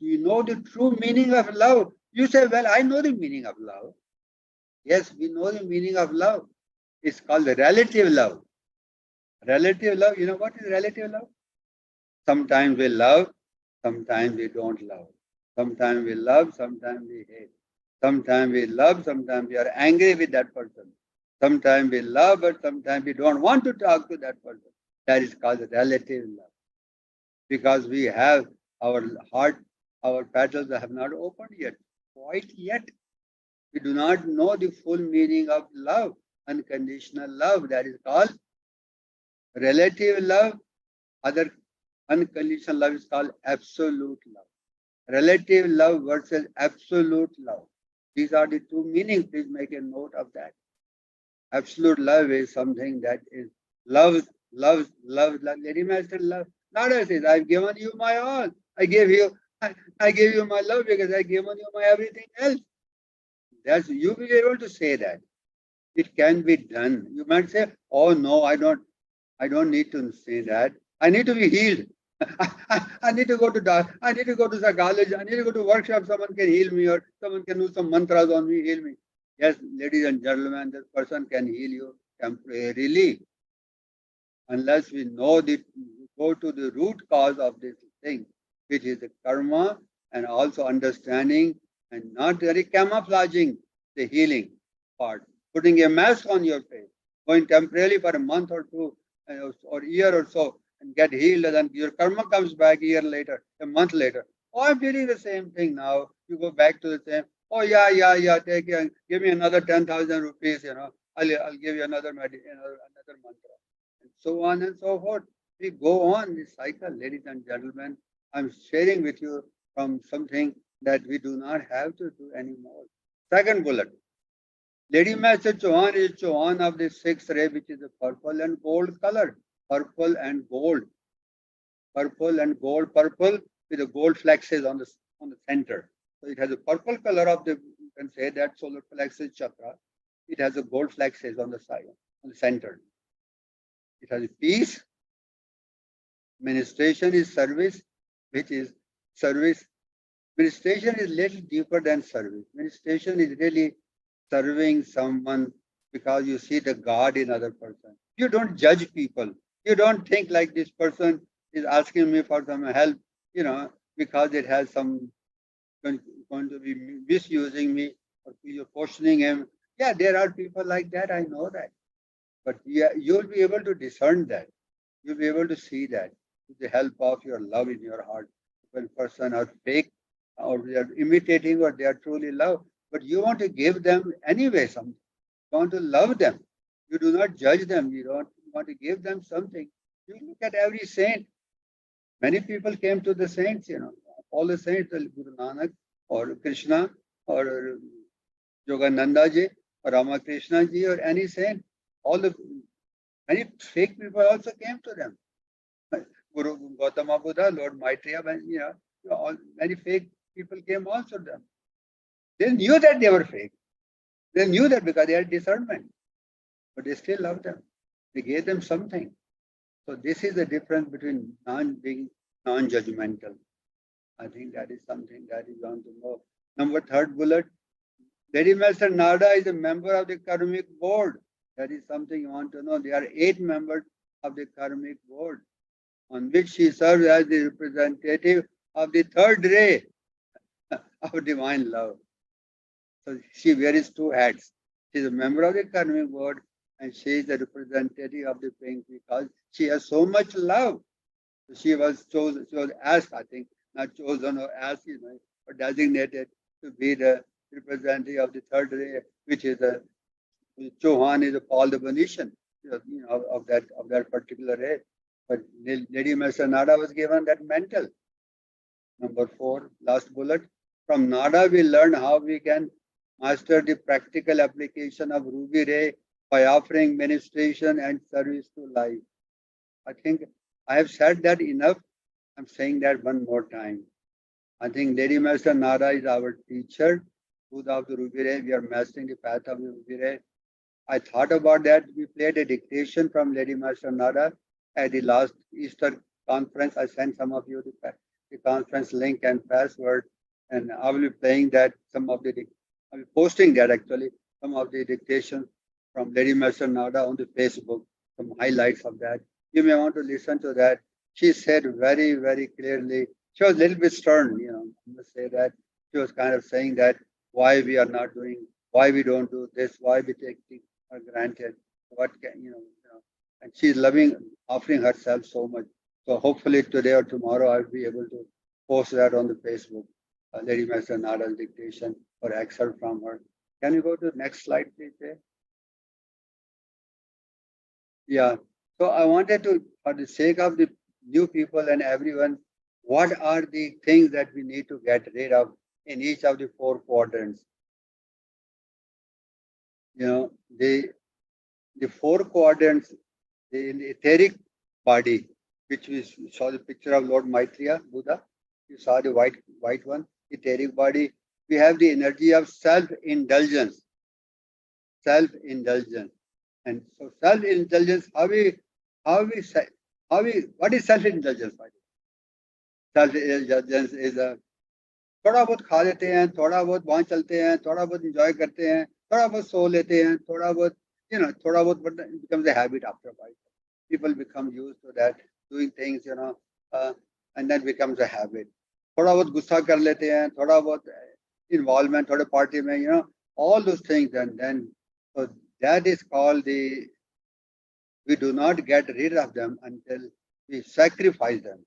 you know the true meaning of love. You say, well, I know the meaning of love. Yes, we know the meaning of love. It's called relative love. Relative love, you know what is relative love? Sometimes we love, sometimes we don't love. Sometimes we love, sometimes we hate. Sometimes we love, sometimes we are angry with that person. Sometimes we love, but sometimes we don't want to talk to that person. That is called relative love. Because we have our heart, our petals have not opened yet, quite yet. We do not know the full meaning of love, unconditional love. That is called relative love. Other unconditional love is called absolute love. Relative love versus absolute love. These are the two meanings. Please make a note of that. Absolute love is something that is love. Lady Master love. Nada says, I've given you my all. I gave you my love because I've given you my everything else. That's you will be able to say that. It can be done. You might say, oh no, I don't need to say that. I need to be healed. I need to go to doctor. I need to go to psychology. I need to go to workshop. Someone can heal me, or someone can do some mantras on me, heal me. Yes, ladies and gentlemen, this person can heal you temporarily. Unless we know go to the root cause of this thing, which is the karma, and also understanding and not really camouflaging the healing part, putting a mask on your face, going temporarily for a month or two or year or so and get healed, and then your karma comes back a year later, a month later. Oh, I'm feeling the same thing now. You go back to the same. Oh yeah. Give me another 10,000 rupees. I'll give you another mantra, and so on and so forth. We go on this cycle, ladies and gentlemen. I'm sharing with you from something that we do not have to do anymore. Second bullet. Lady Master Chauhan is Chauhan of the sixth ray, which is the purple and gold color. Purple and gold. Purple and gold. Purple with the gold flexes on the center. So it has a purple color of the, you can say that solar plexus chakra. It has a gold flexes on the side, on the center. It has a peace. Ministration is service, which is service. Ministration is little deeper than service. Ministration is really serving someone because you see the God in other person. You don't judge people. You don't think like this person is asking me for some help, because it has some going to be misusing me, or you're questioning him. Yeah, there are people like that. I know that. But yeah, you'll be able to discern that. You'll be able to see that with the help of your love in your heart. When person are fake or they are imitating or they are truly love, but you want to give them anyway something. You want to love them. You do not judge them. You don't want to give them something. You look at every saint. Many people came to the saints, all the saints, Guru Nanak or Krishna, or Yogananda ji, or Ramakrishna ji, or any saint. All the many fake people also came to them. Guru Gautama Buddha, Lord Maitreya, many fake people came also to them. They knew that they were fake. They knew that because they had discernment, but they still loved them. They gave them something. So this is the difference between being non-judgmental. I think that is something that is on to know. Number third bullet, Lady Master Nada is a member of the karmic board. That is something you want to know. There are 8 members of the karmic board, on which she serves as the representative of the third ray of divine love. So she wears 2 hats. She is a member of the karmic board and she is the representative of the pink because she has so much love. So she was chosen, she was asked, I think, not chosen or asked, or designated to be the representative of the third ray, which is a Chauhan is Paul the Venetian, of that particular ray. But Lady Master Nada was given that mantle. Number 4, last bullet. From Nada, we learn how we can master the practical application of Ruby Ray by offering ministration and service to life. I think I have said that enough. I'm saying that one more time. I think Lady Master Nada is our teacher. Buddha of the Ruby Ray, we are mastering the path of the Ruby Ray. I thought about that. We played a dictation from Lady Master Nada at the last Easter conference. I sent some of you the conference link and password, and I will be playing that. I'll be posting that actually, some of the dictation from Lady Master Nada on the Facebook, some highlights of that. You may want to listen to that. She said very, very clearly, she was a little bit stern, I must say that. She was kind of saying that why we are not doing, why we don't do this, why we take things for granted, what can, and she's offering herself so much. So hopefully today or tomorrow I'll be able to post that on the Facebook, Lady Master Nada's dictation or excerpt from her. Can you go to the next slide, please? Yeah. So I wanted to, for the sake of the new people and everyone, what are the things that we need to get rid of in each of the 4 quadrants? The 4 quadrants, in the etheric body, which we saw the picture of Lord Maitreya, Buddha, you saw the white one, etheric body. We have the energy of self-indulgence. Self-indulgence. And so self-indulgence, what is self-indulgence? Self-indulgence is a थोड़ा बहुत खा लेते हैं, थोड़ा बहुत वहां चलते हैं, थोड़ा बहुत enjoy करते हैं, थोड़ा बहुत सो लेते हैं, थोड़ा बहुत, थोड़ा बहुत, but it becomes a habit after a while. People become used to that, doing things, and that becomes a habit. थोड़ा बहुत गुस्सा कर लेते हैं, थोड़ा बहुत involvement, थोड़े party में, all those things, and then, so that is called we do not get rid of them until we sacrifice them.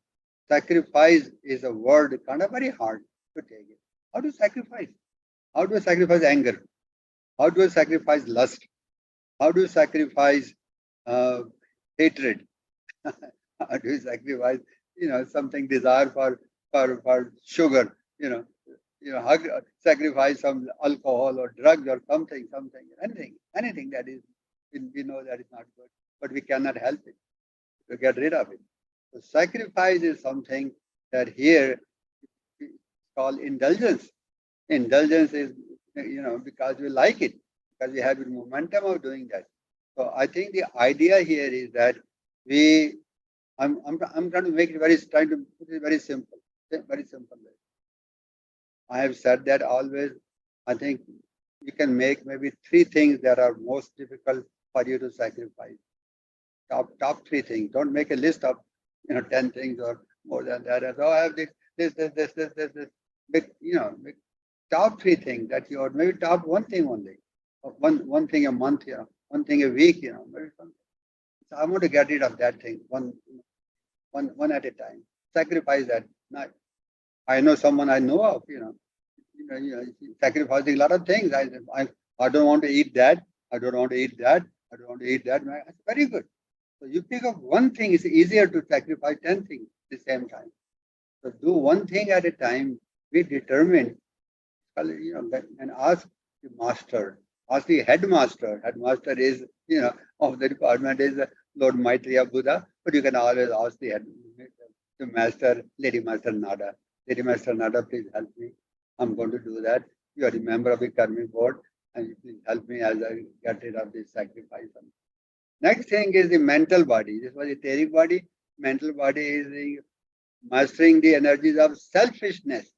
Sacrifice is a word kind of very hard to take it. How do you sacrifice? How do you sacrifice anger? How do you sacrifice lust? How do you sacrifice hatred? How do you sacrifice, something desire for sugar? Sacrifice some alcohol or drugs or something, anything that is, we know that is not good, but we cannot help it to get rid of it. So sacrifice is something that here is called indulgence. Indulgence is, because we like it, because we have the momentum of doing that. So I think the idea here is that I'm trying to make it trying to put it very simple way. I have said that always. I think you can make maybe 3 things that are most difficult for you to sacrifice. Top 3 things. Don't make a list of 10 things or more than that. So I have this. Big, top 3 things that or maybe top 1 thing only. One thing a month, 1 thing a week, maybe something. So I want to get rid of that thing one at a time. Sacrifice that. I know someone I know of, sacrificing a lot of things. I don't want to eat that. I don't want to eat that. I don't want to eat that. That's very good. So you pick up 1 thing. It's easier to sacrifice 10 things at the same time. So do 1 thing at a time. Be determined. and ask the master, ask the headmaster. Headmaster is, of the department is Lord Maitreya Buddha, but you can always ask the master, Lady Master Nada. Lady Master Nada, please help me. I'm going to do that. You are a member of the karmic board, and you please help me as I get rid of this sacrifice. Next thing is the mental body. This was the etheric body. Mental body is the mastering the energies of selfishness.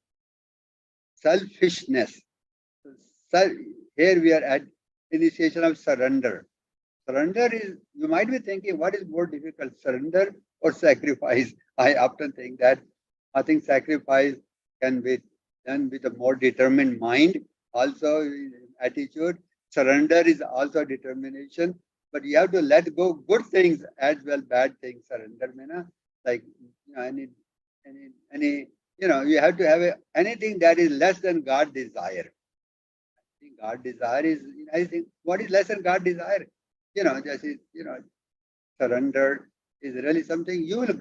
Selfishness. So here we are at initiation of surrender. Surrender is, you might be thinking, what is more difficult, surrender or sacrifice? I often think that I think sacrifice can be done with a more determined mind, also attitude. Surrender is also determination, but you have to let go good things as well, bad things. Surrender, like any you have to have anything that is less than God desire. God desire is, I think, what is less than God desire? Just surrender is really something you will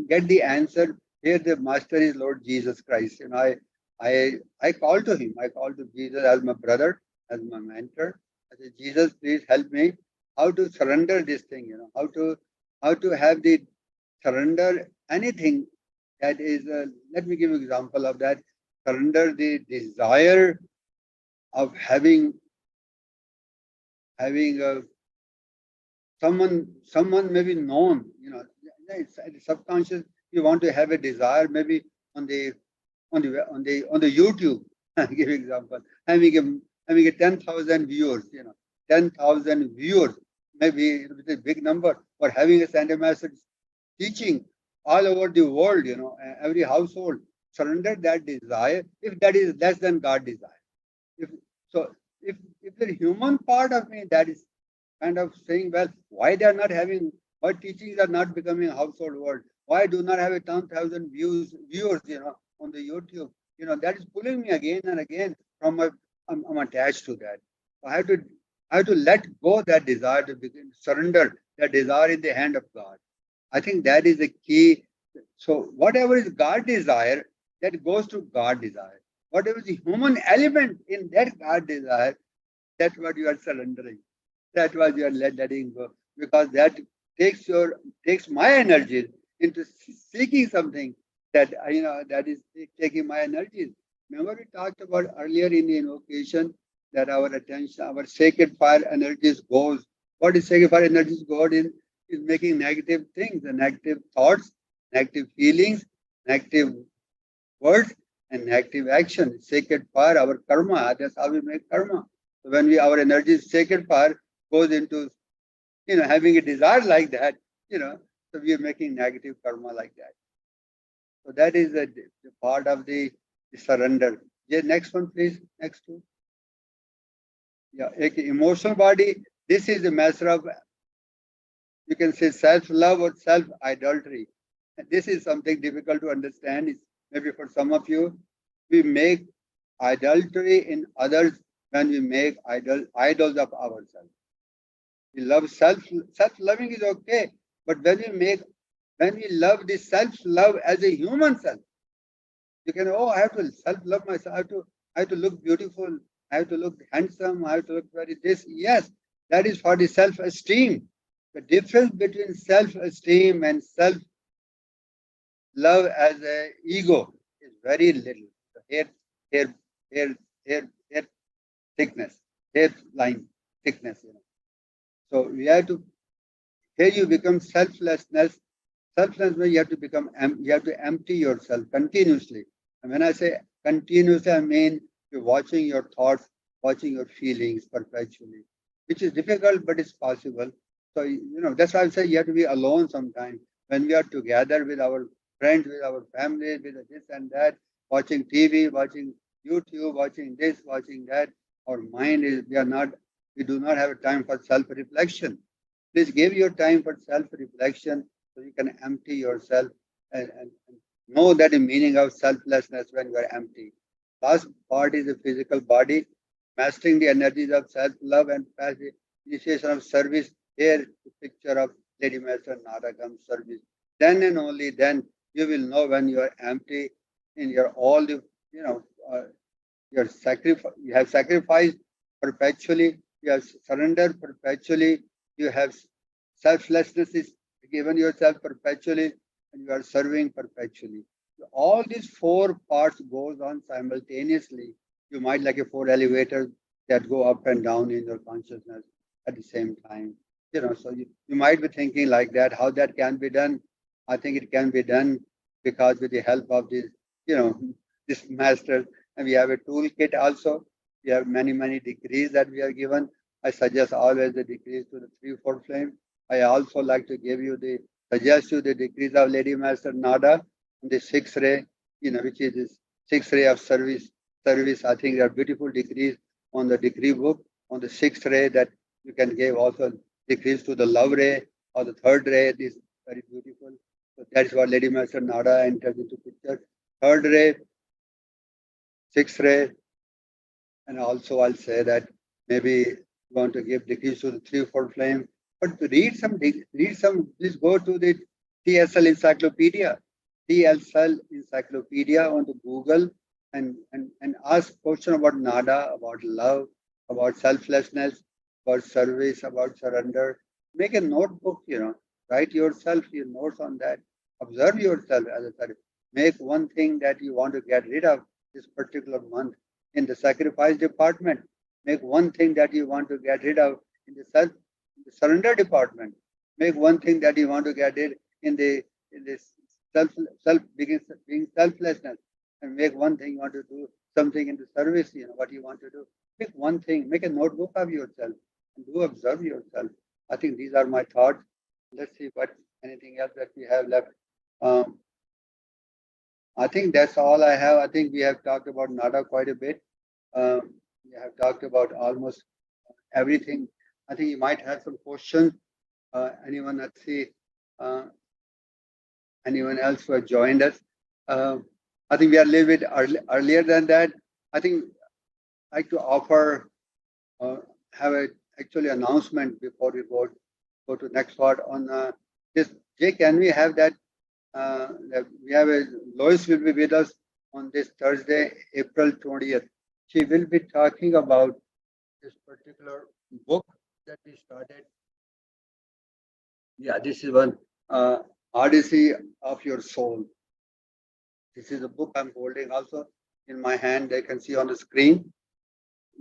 get the answer. Here, the master is Lord Jesus Christ. I call to him. I call to Jesus as my brother, as my mentor. I say, Jesus, please help me how to surrender this thing. How to have the surrender anything that is. Let me give you an example of that. Surrender the desire of having someone maybe known, it's subconscious. You want to have a desire maybe on the YouTube. Give example, having a 10,000 viewers, 10,000 viewers, maybe it's a big number, or having a Sunday message teaching all over the world, every household. Surrender that desire if that is less than God desire. If so, if the human part of me that is kind of saying, well, why they are not having, why teachings are not becoming a household word? Why do not have a 10,000 viewers, on the YouTube? That is pulling me again and again from my. I'm attached to that. I have to let go that desire to begin surrender that desire in the hand of God. I think that is the key. So whatever is God desire, that goes to God desire. Whatever is the human element in that God desire, that's what you are surrendering. That's what you are letting go. Because that takes my energy into seeking something that is taking my energies. Remember we talked about earlier in the invocation that our attention, our sacred fire energies goes. What is sacred fire energies go in? Is making negative things, the negative thoughts, negative feelings, negative words, and negative action. Sacred fire, our karma. That's how we make karma. So when our energy, sacred fire, goes into having a desire like that, so we are making negative karma like that. So that is the part of the surrender. Yeah, next one, please. Next two. Yeah, emotional body. This is a measure of, you can say, self-love or self-idolatry. And this is something difficult to understand. It's maybe for some of you, we make idolatry in others when we make idols of ourselves. We love self-loving is okay, but when we love the self-love as a human self, you can, I have to self-love myself, I have to look beautiful, I have to look handsome, I have to look very this. Yes, that is for the self-esteem. The difference between self-esteem and self-love as a ego is very little. Hair, hair, hair thickness, hairline thickness. So we have to, here you become selflessness. Selflessness, you have to you have to empty yourself continuously. And when I say continuously, I mean you're watching your thoughts, watching your feelings perpetually, which is difficult, but it's possible. So, that's why I say you have to be alone sometimes. When we are together with our friends, with our family, with this and that, watching TV, watching YouTube, watching this, watching that, our mind is, we do not have time for self-reflection. Please give your time for self-reflection so you can empty yourself and know that the meaning of selflessness when you are empty. Last part is the physical body, mastering the energies of self-love and initiation of service. Here, the picture of Lady Master Naragam service. Then and only then you will know when you are empty in your all the you have sacrificed perpetually, you have surrendered perpetually, you have selflessness is given yourself perpetually, and you are serving perpetually. All these four parts goes on simultaneously. You might like a four elevators that go up and down in your consciousness at the same time. So you might be thinking like that, how that can be done. I think it can be done because with the help of you know, this master, and we have a toolkit also. We have many degrees that we are given. I suggest always the degrees to the 3-4 flame. I also like to suggest you the degrees of Lady Master Nada and the sixth ray, which is this sixth ray of service. Service, I think there are beautiful degrees on the degree book, on the sixth ray that you can give also degrees to the love ray or the third ray. This is very beautiful. So that's what Lady Master Nada enters into picture. Third ray, sixth ray, and also I'll say that maybe you want to give degrees to the 3-4 flame, but to read some, please go to the TSL Encyclopedia, TSL Encyclopedia on the Google, and ask question about Nada, about love, about selflessness, about service, about surrender. Make a notebook, write yourself your notes on that. Observe yourself as a service. Make one thing that you want to get rid of this particular month in the sacrifice department. Make one thing that you want to get rid of in the surrender department. Make one thing that you want to get rid in the self being selflessness, and make one thing you want to do something in the service. What you want to do. Pick one thing. Make a notebook of yourself and do observe yourself. I think these are my thoughts. Let's see what anything else that we have left. Um, I think that's all I have. I think we have talked about Nada quite a bit. We have talked about almost everything. I think you might have some questions. Anyone? Let's see. Uh, anyone else who has joined us? I think we are a little bit earlier than that. I think I'd like to offer, have a actually announcement before we go to next part on this. Jay, can we have that? We have Lois will be with us on this Thursday, April 20th. She will be talking about this particular book that we started. Yeah, this is one, Odyssey of Your Soul. This is a book I'm holding also in my hand. They can see on the screen.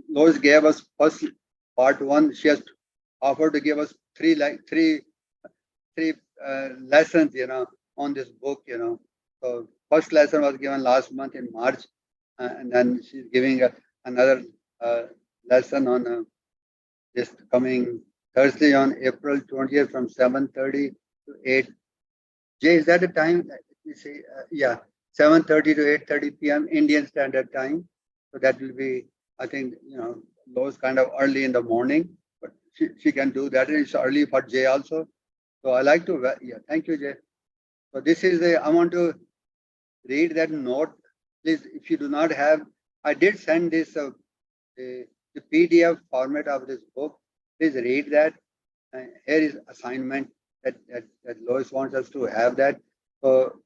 Lois gave us first part one. She has offered to give us three lessons, on this book, So first lesson was given last month in March, and then she's giving another lesson on this coming Thursday on April 20th from 7:30 to 8. Jay, is that the time? Let me see. Yeah, 7:30 to 8:30 p.m. Indian Standard Time. So that will be, I think, those kind of early in the morning, but she can do that. It's early for Jay also. So I like to, yeah, thank you, Jay. So this is I want to read that note. Please, if you do not have, I did send this, the PDF format of this book. Please read that. Here is assignment that Lois wants us to have that. So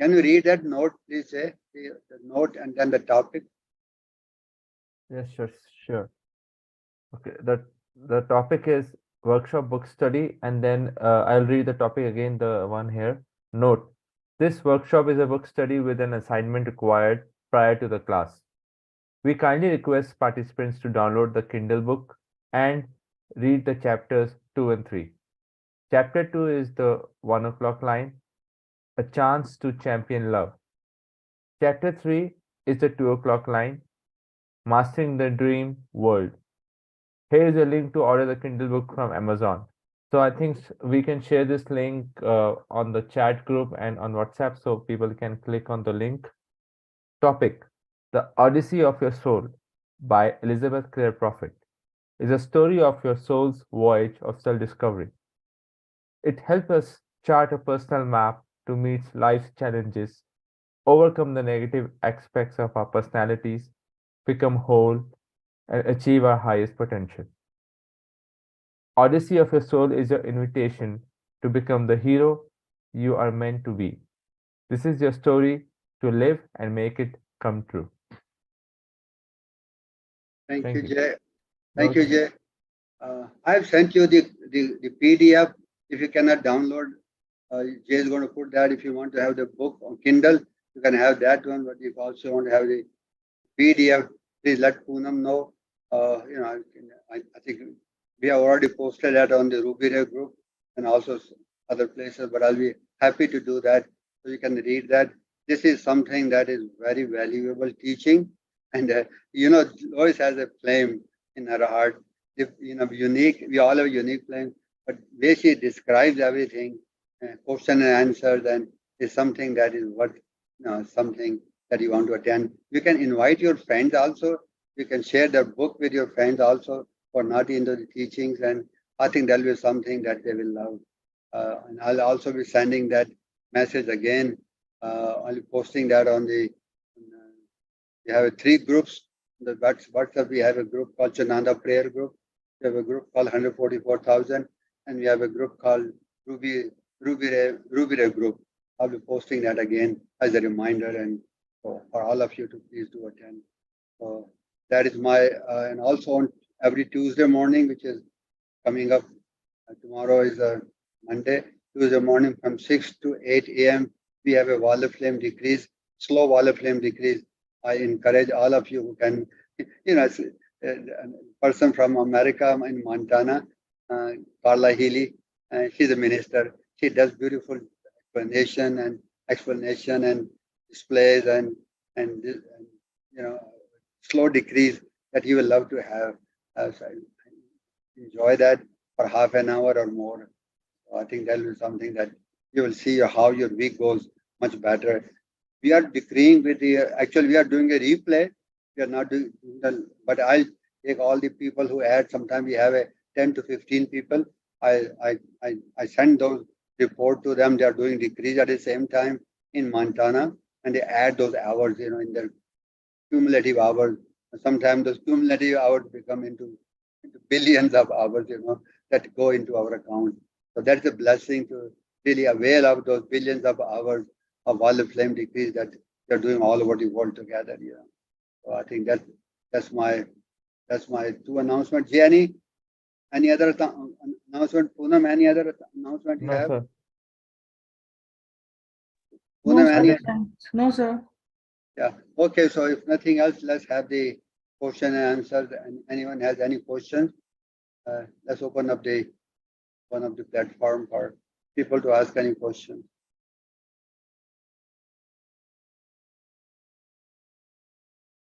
can you read that note, please, Jay? The note and then the topic. Yes, sure. Okay, the topic is workshop book study, and then I'll read the topic again, the one here. Note, this workshop is a book study with an assignment required prior to the class. We kindly request participants to download the Kindle book and read the chapters 2 and 3. Chapter 2 is the 1 o'clock line, a chance to champion love. Chapter 3 is the 2 o'clock line, mastering the dream world. Here is a link to order the Kindle book from Amazon. So I think we can share this link on the chat group and on WhatsApp so people can click on the link. Topic: The Odyssey of Your Soul by Elizabeth Clare Prophet is a story of your soul's voyage of self-discovery. It helps us chart a personal map to meet life's challenges, overcome the negative aspects of our personalities, become whole, and achieve our highest potential. Odyssey of Your Soul is your invitation to become the hero you are meant to be. This is your story to live and make it come true. Thank Thank you, you. Jay. Thank you, Okay. Jay. I've sent you the PDF. If you cannot download, Jay is going to put that. If you want to have the book on Kindle, you can have that one. But if you also want to have the PDF, please let Poonam know. I think we have already posted that on the Ruby Ray group and also other places, but I'll be happy to do that so you can read that. This is something that is very valuable teaching. And, Lois has a flame in her heart. Unique, we all have a unique flame, but way she describes everything, question and answers, and is something that is worth, something that you want to attend. You can invite your friends also. You can share the book with your friends also who are not into the teachings, and I think that'll be something that they will love. And I'll also be sending that message again. I'll be posting that on the. We have three groups. The WhatsApp, we have a group called Chananda Prayer Group. We have a group called 144,000, and we have a group called Ruby Ray Group. I'll be posting that again as a reminder, and for all of you to please do attend. So that is my, and also on every Tuesday morning, which is coming up. Tomorrow is a Monday. Tuesday morning from 6 to 8 a.m. We have a wall of flame decrease, slow wall of flame decrease. I encourage all of you who can, a person from America in Montana, Carla Healy, she's a minister. She does beautiful explanation and displays and slow decrease that you will love to have. So enjoy that for half an hour or more. So I think that will be something that you will see how your week goes much better. We are decreeing with actually we are doing a replay. We are not doing but I'll take all the people who add. Sometimes we have a 10 to 15 people. I send those report to them. They are doing decrees at the same time in Montana, and they add those hours, in their cumulative hours. Sometimes those cumulative hours become into billions of hours, that go into our account. So that's a blessing to really avail of those billions of hours of all the flame decrees that they're doing all over the world together. So I think that's my two announcements. Jenny, any other announcement? Poonam, any other announcement you No, have? sir. No, Poonam, sir. any? Thanks. No, sir. Yeah. Okay. So if nothing else, let's have the question and answers. And anyone has any questions, let's open up one of the platform for people to ask any questions.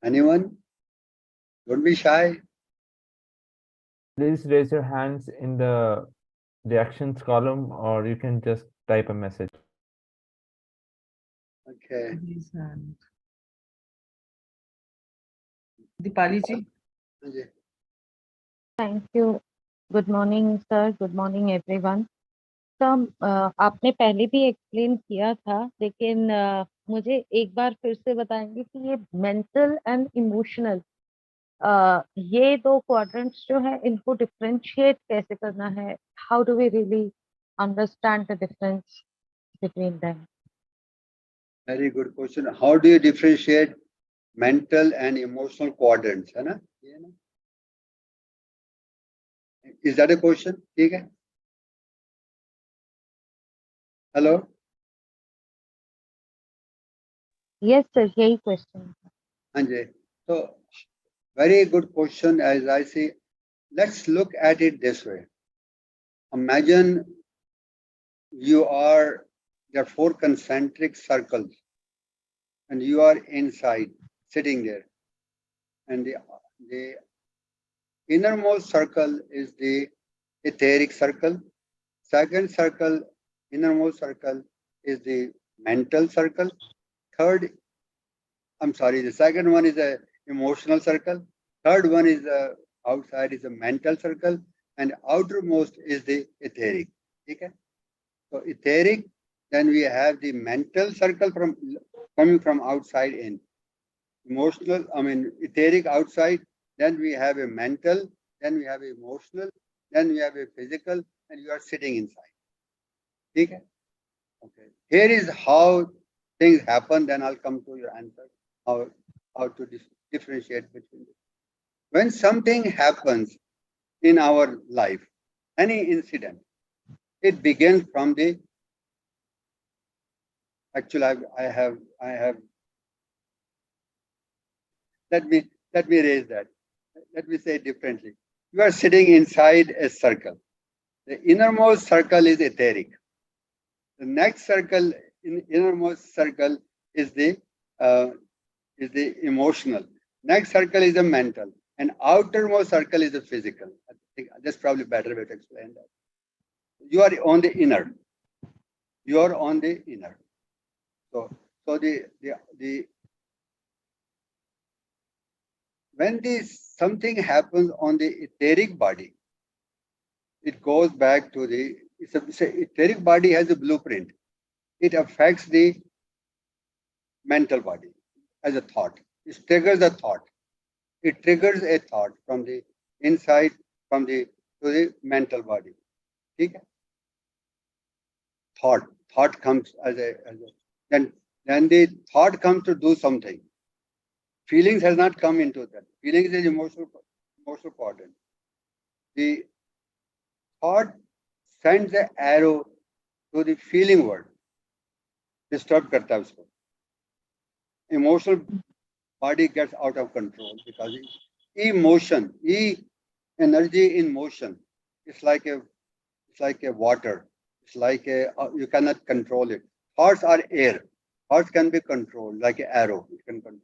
Anyone? Don't be shy. Please raise your hands in the reactions column, or you can just type a message. Okay. Dipali ji. Sanjay. Thank you good morning sir good morning everyone sir आपने पहले भी explain किया था लेकिन मुझे एक बार फिर से बताएंगे कि ये मेंटल एंड इमोशनल ये दो क्वाड्रेंट्स जो है इनको डिफरेंशिएट कैसे करना है how do we really understand the difference between them Very good question. How do you differentiate mental and emotional quadrants? है ना? ये ना? Is that a question? ठीक है? Hello? यस सर यही question Sanjay. So very good question. As I see, let's look at it this way. Imagine there are four concentric circles and you are inside sitting there, and the innermost circle is the etheric circle. Second circle, innermost circle, is the mental circle. The second one is the emotional circle. Third one is the outside is the mental circle, and outermost is the etheric. Okay? So etheric, then we have the mental circle coming from outside in. Etheric outside, then we have a mental, then we have emotional, then we have a physical, and you are sitting inside. Okay? Okay. Here is how things happen, then I'll come to your answer. How to differentiate between them. when something happens in our life, any incident, it begins from the, actually I have, let me, let me raise that. Let me say it differently. You are sitting inside a circle. The innermost circle is etheric. The next circle, in innermost circle, is the uh, emotional. Next circle is the mental, and outermost circle is the physical. I think that's probably a better way to explain that. You are on the inner. You are on the inner. So, so the when this something happens on the etheric body, it goes back to the. It's a etheric body has a blueprint. It affects the mental body as a thought. It triggers a thought. It triggers a thought from the inside, from the to the mental body. Okay? Thought comes as a then the thought comes to do something. Feelings has not come into that. Feelings is emotional quadrant. The thought sends the arrow to the feeling world. Disturb करता है उसको. Emotional body gets out of control because emotion, energy in motion. It's like a water. It's like a you cannot control it. Thoughts are air. Thoughts can be controlled like an arrow. You can control.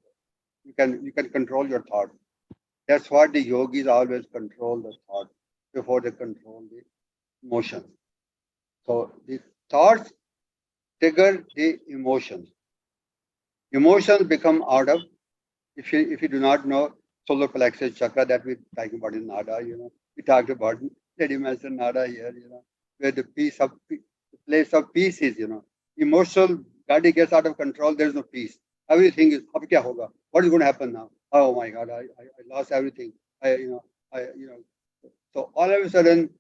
You can control your thought. That's what the yogis always control the thought before they control the motion. So the thoughts trigger the emotions. Emotions become out of, if you do not know solar plexus chakra that we're talking about in Nada, we talked about Lady Master Nada here, where the place of peace is, emotional body gets out of control, there's no peace. Everything is, ab kya hoga? What is going to happen now? Oh my God, I lost everything. So all of a sudden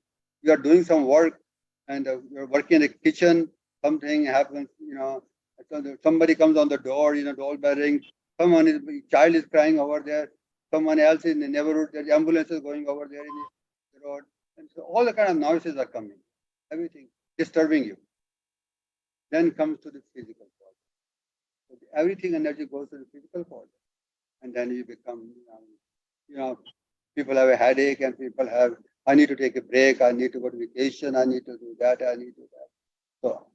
you are doing some work and you're working in the kitchen, something happens, somebody comes on the door, door bell rings, child is crying over there, someone else in the neighborhood, the ambulance is going over there in the road. And so all the kind of noises are coming, everything disturbing you. Then comes to the physical part. So everything energy goes to the physical part. And then you become, people have a headache and people have, I need to take a break, I need to go to vacation, I need to do that, I need to do that. So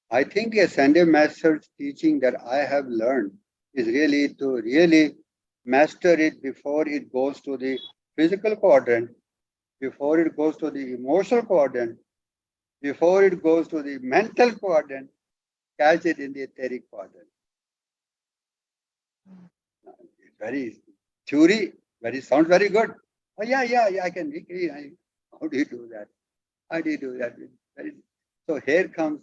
I think a Sunday master's teaching that I have learned is really to really master it before it goes to the physical quadrant, before it goes to the emotional quadrant, before it goes to the mental quadrant, catch it in the etheric quadrant. Very theory, sounds very good. Oh yeah, I can. How do you do that? How do you do that? So here comes.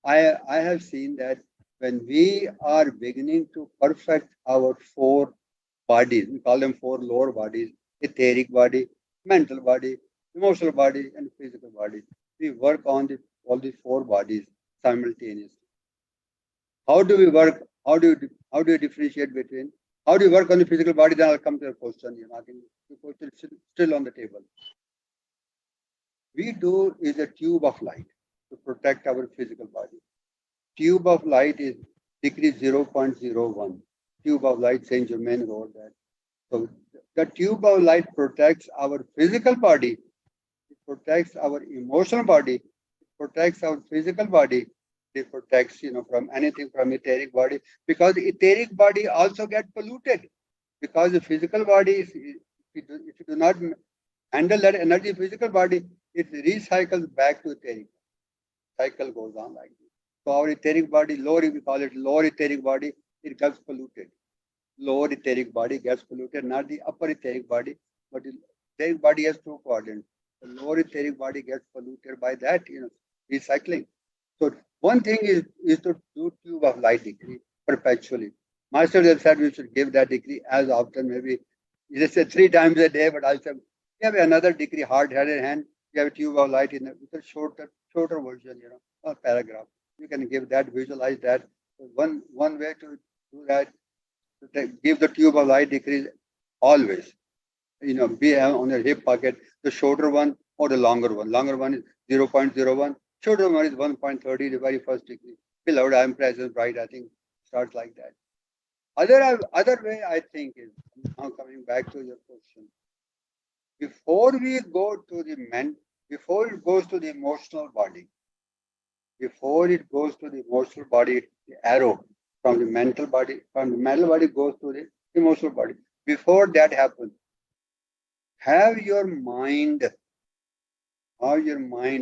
I have seen that when we are beginning to perfect our four bodies, we call them four lower bodies: etheric body, mental body, emotional body, and physical body. We work on all the four bodies simultaneously. How do we work? How do you differentiate between? How do you work on the physical body? Then I'll come to the question. I think the question is still on the table. We do is a tube of light to protect our physical body. Tube of light is degree 0.01. Tube of light, Saint Germain wrote that. So the tube of light protects our physical body. It protects our emotional body. It protects our physical body. It protects, from anything from etheric body, because the etheric body also get polluted, because the physical body is, if you do not handle that energy, physical body, it recycles back to etheric. Cycle goes on like this. So our etheric body, we call it lower etheric body, it gets polluted. Lower etheric body gets polluted, not the upper etheric body, but the etheric body has two quadrants. The lower etheric body gets polluted by that, recycling. So one thing is to do tube of light degree perpetually. Master has said we should give that degree as often, maybe just say 3 times a day, but I'll say, we have another degree, hard-headed hand, you have a tube of light in a shorter version, a paragraph. You can give that, visualize that. So one way to do that, to give the tube of light degree always. be on your hip pocket, the shorter one or the longer one. Longer one is 0.01, shorter one is 1.30, the very first degree. Beloved, I am present, right? I think starts like that. Other way I think is, now coming back to your question. Before we go to the before it goes to the emotional body, before it goes to the emotional body, the arrow from the mental body goes to the emotional body. Before that happens, have your mind,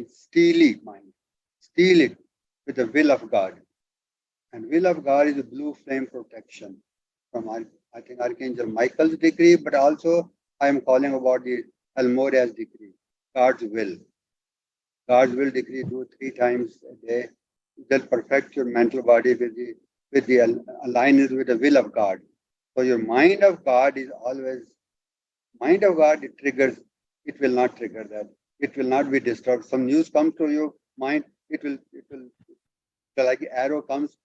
steal it with the will of God. And will of God is a blue flame protection from, I think, Archangel Michael's decree, but also I am calling about the Almora's decree, God's will. God's will decree, do 3 times a day. They'll perfect your mental body with the alignment with the will of God. So your mind of God is always mind of God. It will not trigger that. It will not be disturbed. Some news comes to your mind. It will like arrow comes,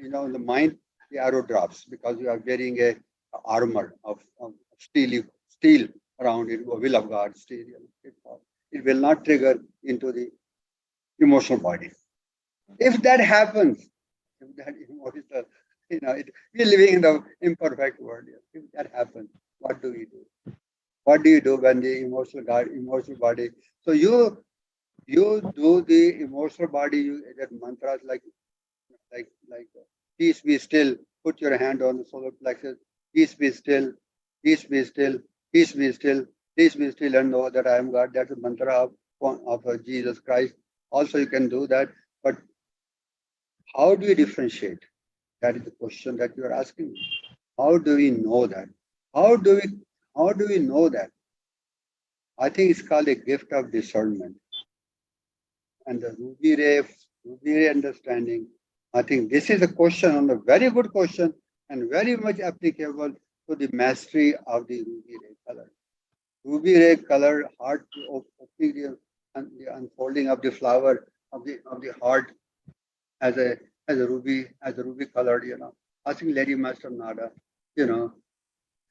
in the mind. The arrow drops because you are wearing a armor of steel around it. Will of God, steel. It will not trigger into the emotional body. If that happens, if that emotional, we're living in the imperfect world. If that happens, what do we do? What do you do when the emotional body? So you do the emotional body. That mantras like peace be still. Put your hand on the solar plexus. Peace be still. Peace be still. Peace be still. Peace be still, and know that I am God. That's a mantra of Jesus Christ. Also, you can do that. But how do you differentiate? That is the question that you are asking me. How do we know that? How do we know that? I think it's called a gift of discernment. And the ruby ray understanding. I think this is a question on a very good question and very much applicable to the mastery of the ruby ray color. Ruby ray color, heart opening and the unfolding of the flower of the heart as a ruby colored. I think Lady Master Nada,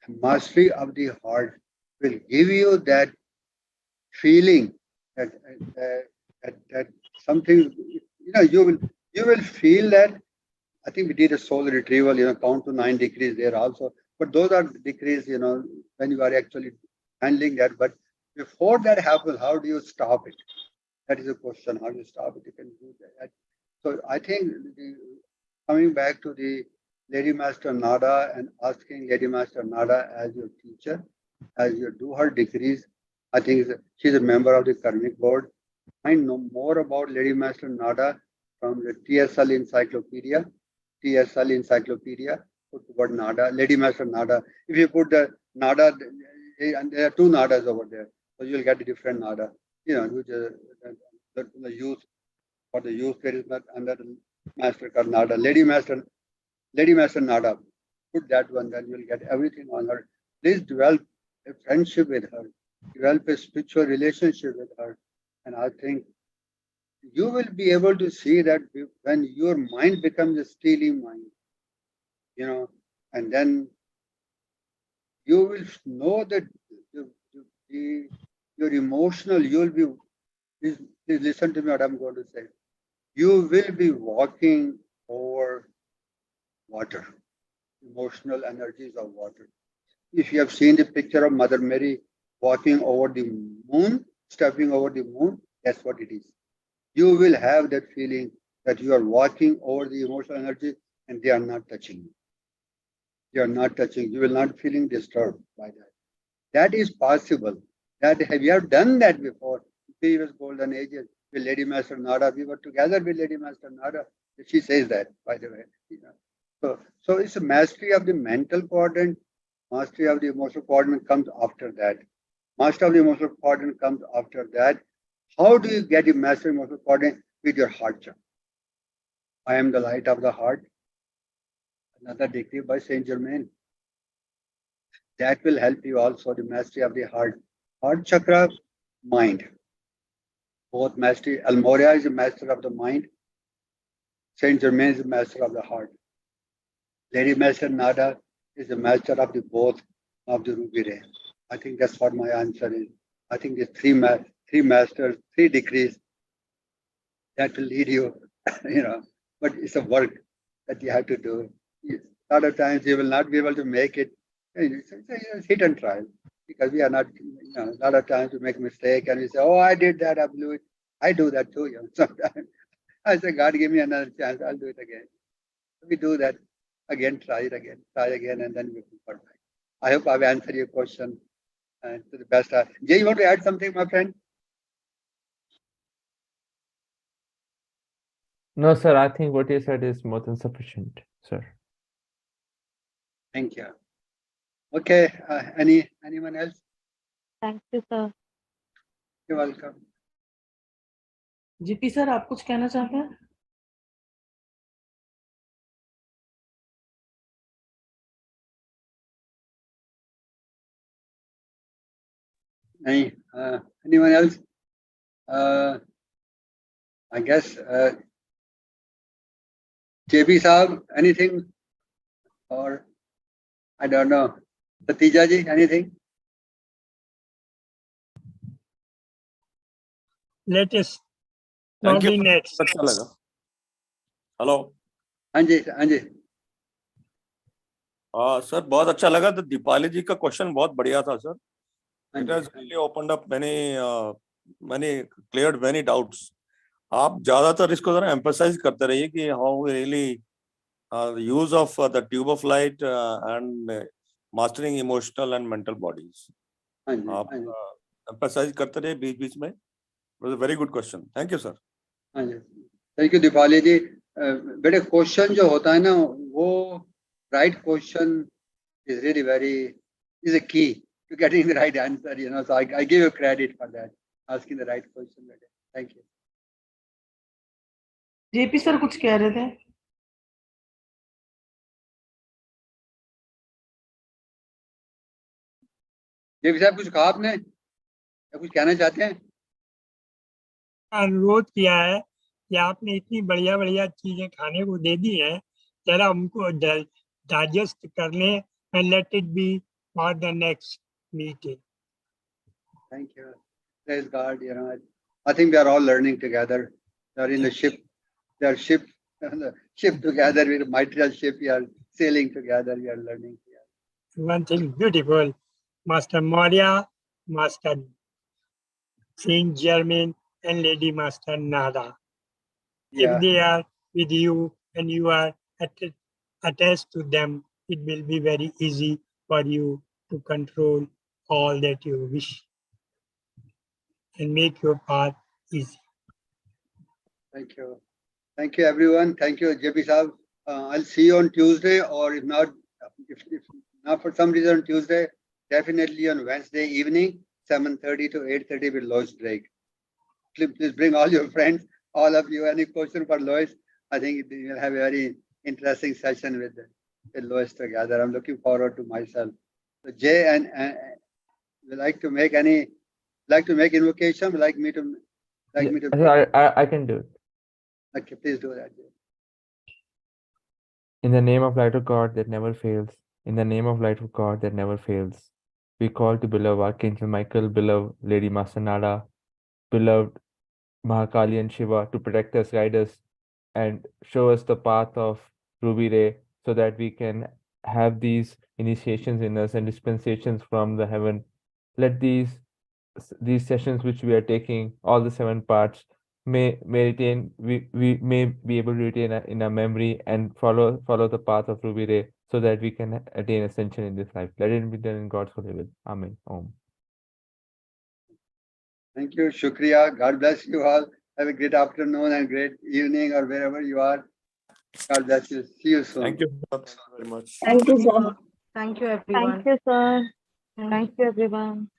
mastery of the heart will give you that feeling that that something, you will feel that. I think we did a soul retrieval, count to 9 degrees there also, but those are degrees, when you are actually handling that. But before that happens, how do you stop it? That is a question. How do you stop it? You can do that. So I think coming back to the Lady Master Nada and asking Lady Master Nada as your teacher, as you do her degrees, I think she's a member of the Karmic Board. Find know more about Lady Master Nada from the TSL Encyclopedia. TSL Encyclopedia. Put the word Nada, Lady Master Nada. If you put the Nada, and there are 2 Nadas over there, so you'll get a different Nada. Which the youth, for the youth there is not under the Master Nada. Lady Master Nada. Put that one, then you'll get everything on her. Please develop a friendship with her, develop a spiritual relationship with her. And I think you will be able to see that when your mind becomes a steely mind, and then you will know that your emotional, you'll be, please listen to me what I'm going to say. You will be walking over water, emotional energies of water. If you have seen the picture of Mother Mary walking over the moon, stepping over the moon, that's what it is. You will have that feeling that you are walking over the emotional energy and they are not touching you. They are not touching. You will not feeling disturbed by that. That is possible. That have you have done that before? Previous golden ages with Lady Master Nada. We were together with Lady Master Nada. She says that, by the way. So it's a mastery of the mental quadrant. Mastery of the emotional quadrant comes after that. Mastery of the emotional quadrant comes after that. How do you get the mastery of the emotional quadrant? With your heart chakra. I am the light of the heart. Another decree by Saint Germain. That will help you also, the mastery of the heart. Heart chakra, mind. Both mastery. Almoria is the master of the mind. Saint Germain is the master of the heart. Lady Master Nada is the master of the both of the ruby ray. I think that's what my answer is. I think the three masters, 3 degrees that will lead you, but it's a work that you have to do. A lot of times you will not be able to make it. It's hit and try because we are not, a lot of times we make a mistake and we say, oh, I did that, I blew it. I do that too, sometimes. I say, God, give me another chance, I'll do it again. We do that again, try again, and then we will perfect. I hope I've answered your question to the best. Jay, you want to add something, my friend? No, sir, I think what you said is more than sufficient, sir. Thank you. Okay, anyone else? Thank you, sir. You're welcome. GP sir आप कुछ कहना चाहते हैं? Nahin, anyone else? I guess JB Saab, anything? Or I don't know. Satija ji, anything? Let us Thank you. coordinate. अच्छा लगा. Hello. Anji. Sir बहुत अच्छा लगा. तो दीपाली जी का क्वेश्चन बहुत बढ़िया था sir. It has really opened up many cleared many doubts. आप ज्यादातर इसको जरा emphasize करते रहिए कि how we really the use of the tube of light and mastering emotional and mental bodies. आप emphasize करते रहिए बीच-बीच में. It was a very good question. Thank you, sir. Thank you, Deepali जी. बेटे क्वेश्चन जो होता है ना वो right question is really is a key to getting the right answer, so I give you credit for that, asking the right question. Thank you. JP sir कुछ कह रहे थे? जेपी साहब कुछ कहा आपने या कुछ कहना चाहते हैं? अनुरोध किया है कि आपने इतनी बढ़िया चीजें खाने को दे दी हैं, जरा उनको डाइजेस्ट करने and let it be for the next meeting. Thank you. Praise God. I think we are all learning together. We are in the ship. We are ship together. With a material ship. We are sailing together. We are learning together. One thing beautiful, Master Maurya, Master Saint Germain, and Lady Master Nada. Yeah. If they are with you and you are attached to them, it will be very easy for you to control all that you wish and make your path easy. Thank you. Thank you, everyone. Thank you, JP Saab. I'll see you on Tuesday, or if not for some reason on Tuesday, definitely on Wednesday evening, 7:30 to 8:30 with Lois break. Please bring all your friends, all of you. Any question for Lois? I think we'll have a very interesting session with Lois together. I'm looking forward to myself. So Jay and would like to make invocation? Would like me to? I can do it. Okay, please do that. In the name of light of God that never fails, in the name of light of God that never fails, we call to beloved Archangel Michael, beloved Lady Master Nada, beloved Mahakali and Shiva to protect us, guide us, and show us the path of Ruby Ray so that we can have these initiations in us and dispensations from the heaven. Let these sessions which we are taking, all the 7 parts, may retain, we may be able to retain in our memory and follow the path of Ruby Ray so that we can attain ascension in this life. Let it be done in God's holy will. Amen. Om. Thank you. Shukriya. God bless you all. Have a great afternoon and great evening or wherever you are. God bless you. See you soon. Thank you very much. Thank you, sir. Thank you everyone. Thank you, sir. Thank you, everyone.